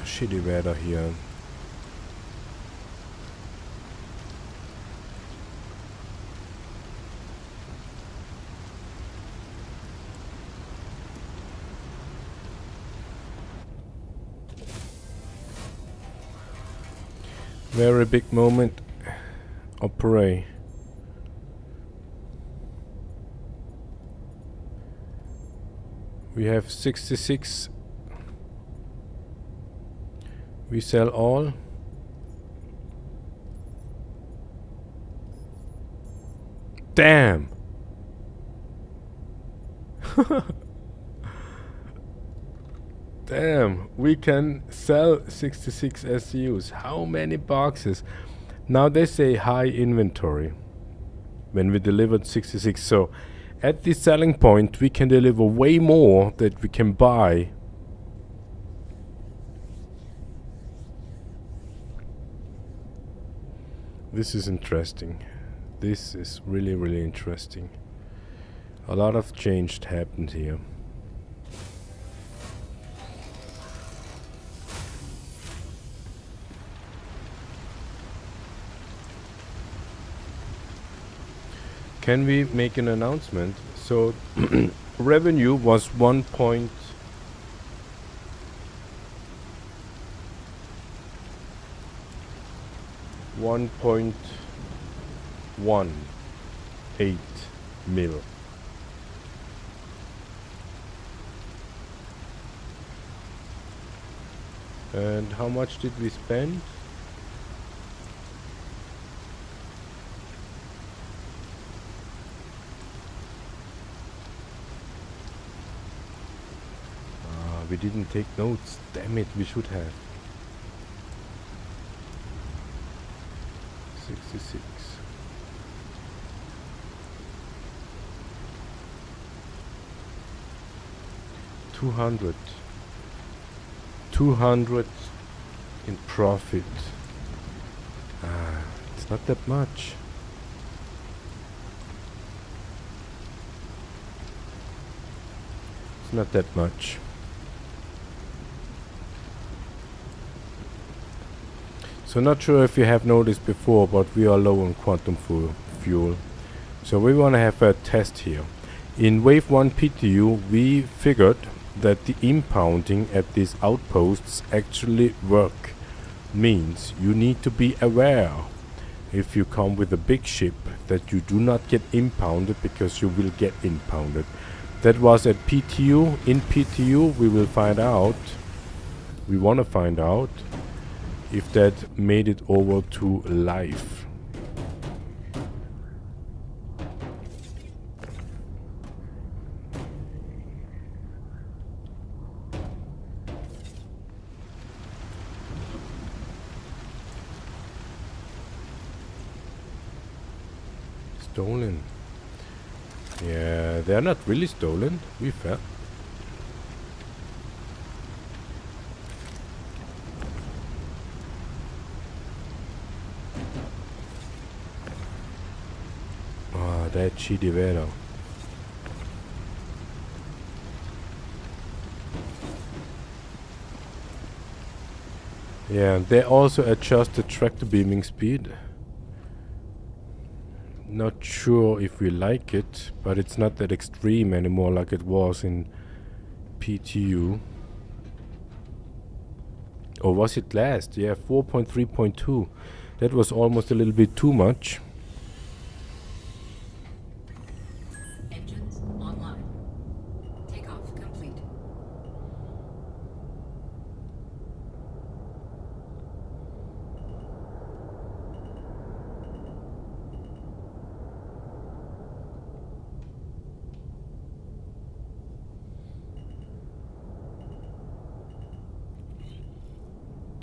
Shitty weather here. Very big moment. Opera. We have 66. We sell all. Damn. Damn, we can sell 66 SCUs. How many boxes? Now they say high inventory when we delivered 66. So at this selling point, we can deliver way more that we can buy. This is interesting. This is really, really interesting. A lot of change happened here. Can we make an announcement? So revenue was 1.18 mil. And how much did we spend? We didn't take notes. Damn it, we should have. 66. $200 in profit. It's not that much. It's not that much. So not sure if you have noticed before, but we are low on quantum fuel. So we want to have a test here. In wave 1 PTU, we figured that the impounding at these outposts actually work. Means you need to be aware if you come with a big ship that you do not get impounded, because you will get impounded. That was at PTU. In PTU we will find out, we want to find out if that made it over to live. Stolen. Yeah, they're not really stolen. We fell. That shitty weather. Yeah, they also adjust the tractor beaming speed. Not sure if we like it, but it's not that extreme anymore like it was in PTU. Or was it last? Yeah, 4.3.2. That was almost a little bit too much. Engines online. Takeoff complete.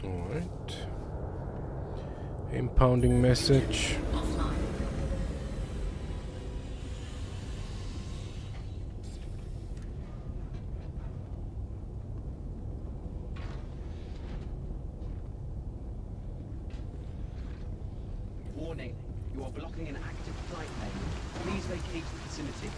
Alright. Impounding message. Offline. Warning, you are blocking an active flight lane. Please vacate the vicinity.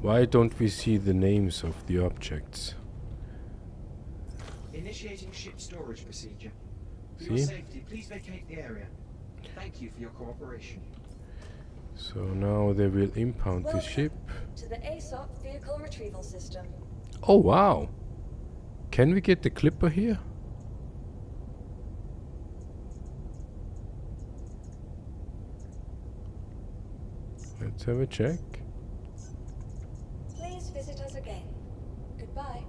Why don't we see the names of the objects? Initiating ship storage procedure. For See? your safety, please vacate the area. Thank you for your cooperation. So now they will impound the Welcome ship. to the ASOP vehicle retrieval system. Oh wow! Can we get the clipper here? Let's have a check. Please visit us again. Goodbye.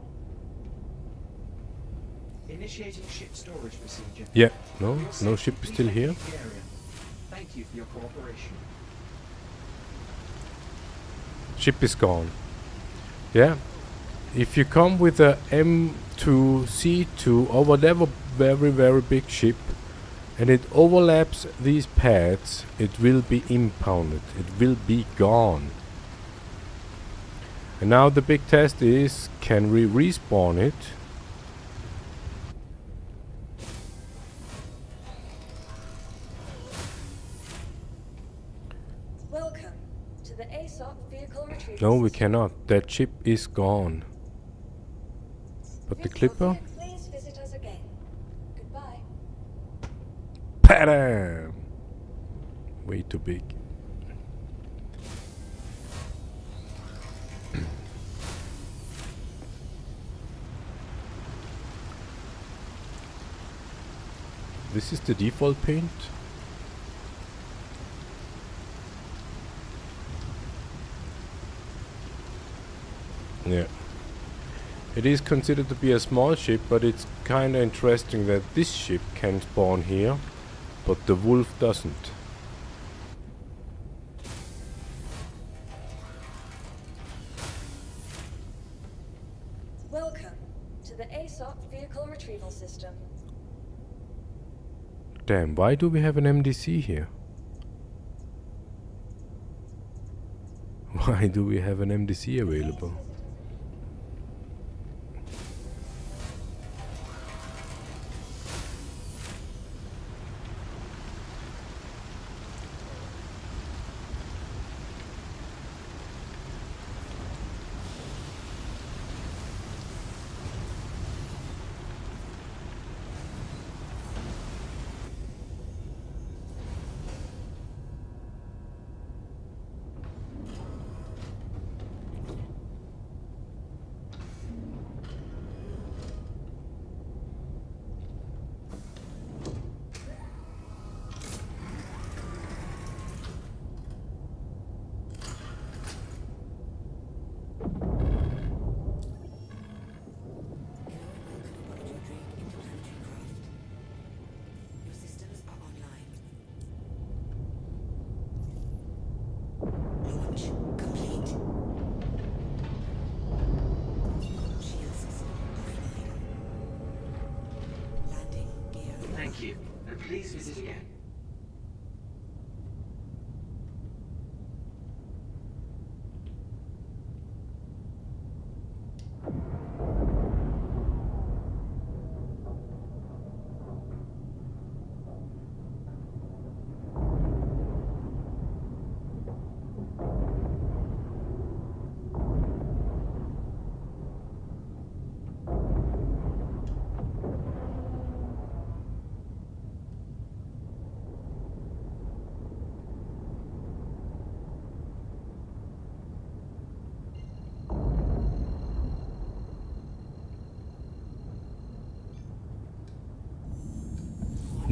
Initiating ship storage procedure. Yeah, no, For your no safety, ship is please still here. vacate the area. Thank you for your cooperation. Ship is gone. Yeah. If you come with a M2, C2 or whatever very, very big ship and it overlaps these pads, it will be impounded. It will be gone. And now the big test is, can we respawn it? Welcome to the ASOP vehicle retrieval No, we system. cannot. That ship is gone. But the clipper? Please visit us again. Goodbye. Padam! Way too big. This is the default paint. Yeah. It is considered to be a small ship, but it's kinda interesting that this ship can spawn here, but the Wolf doesn't. Welcome to the ASOP vehicle retrieval system. Damn, why do we have an MDC here? Why do we have an MDC available?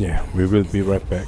Yeah, we will be right back.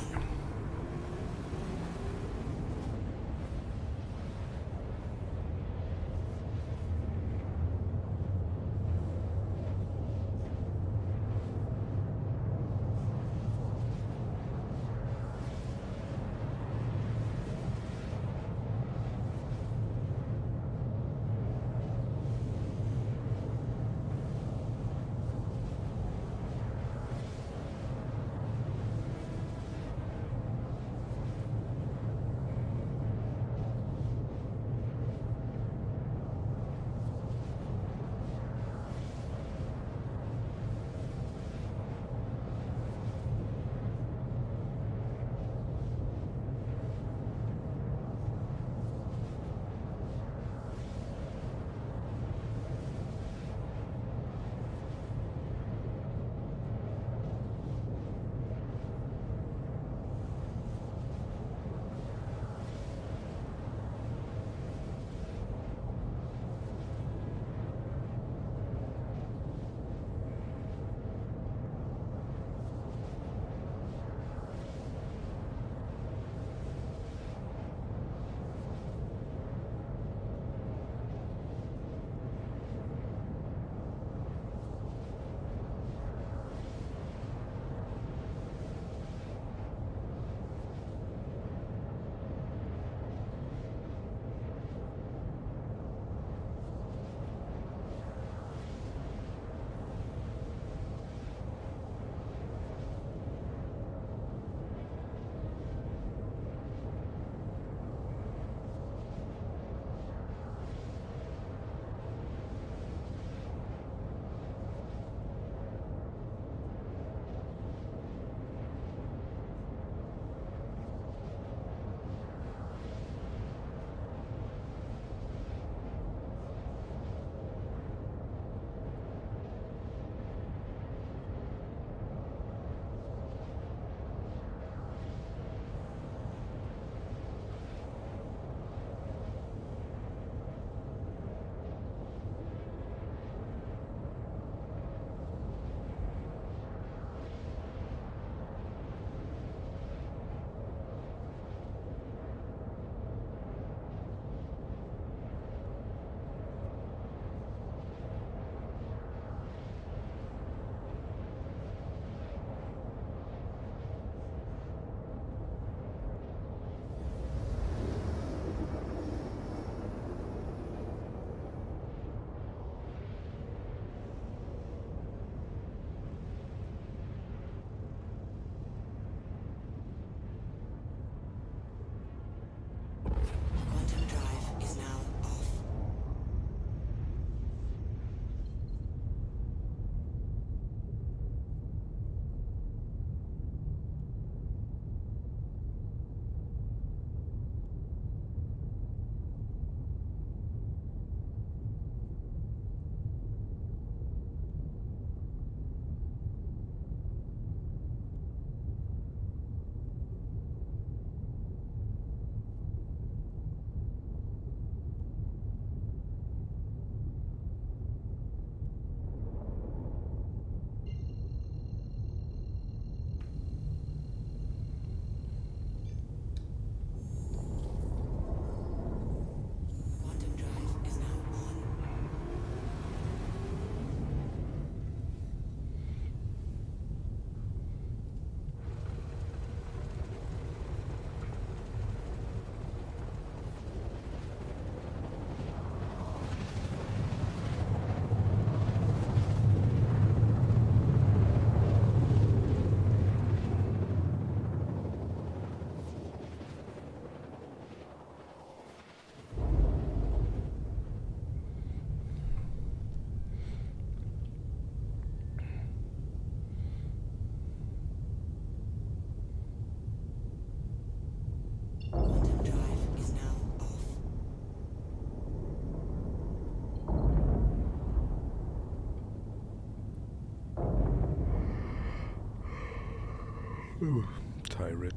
Tired.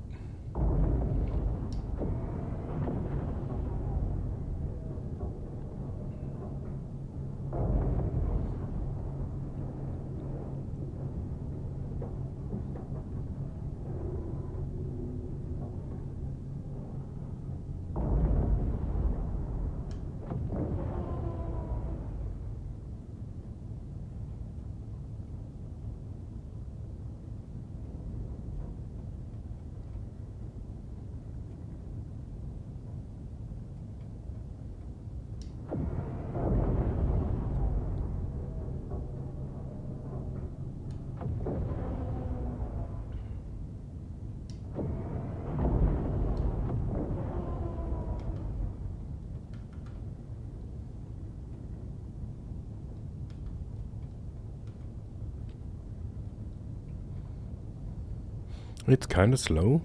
It's kind of slow.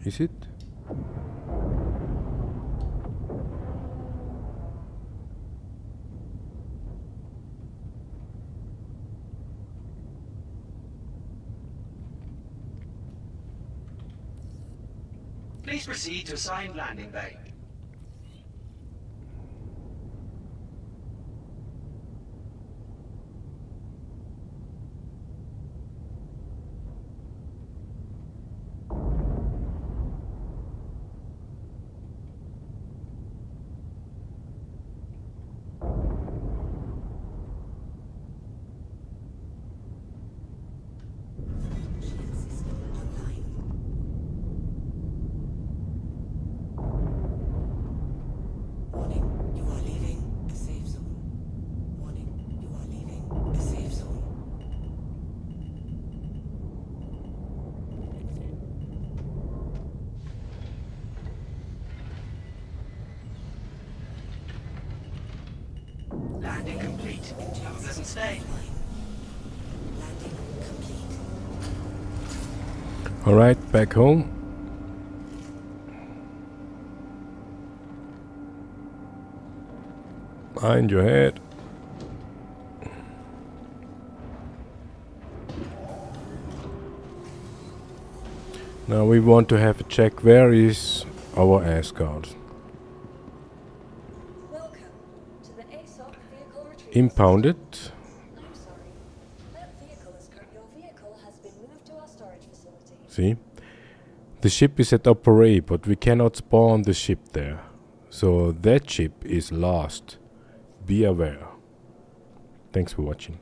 Is it? Please proceed to assigned landing bay. Landing complete. Have a pleasant stay. Alright, back home. Mind your head. Now we want to have a check. Where is our escort? Welcome to the ASOC vehicle retrieval. Impounded. I'm sorry. That vehicle is your vehicle has been moved to our storage facility. See? The ship is at Opera, but we cannot spawn the ship there. So that ship is lost. Be aware. Thanks for watching.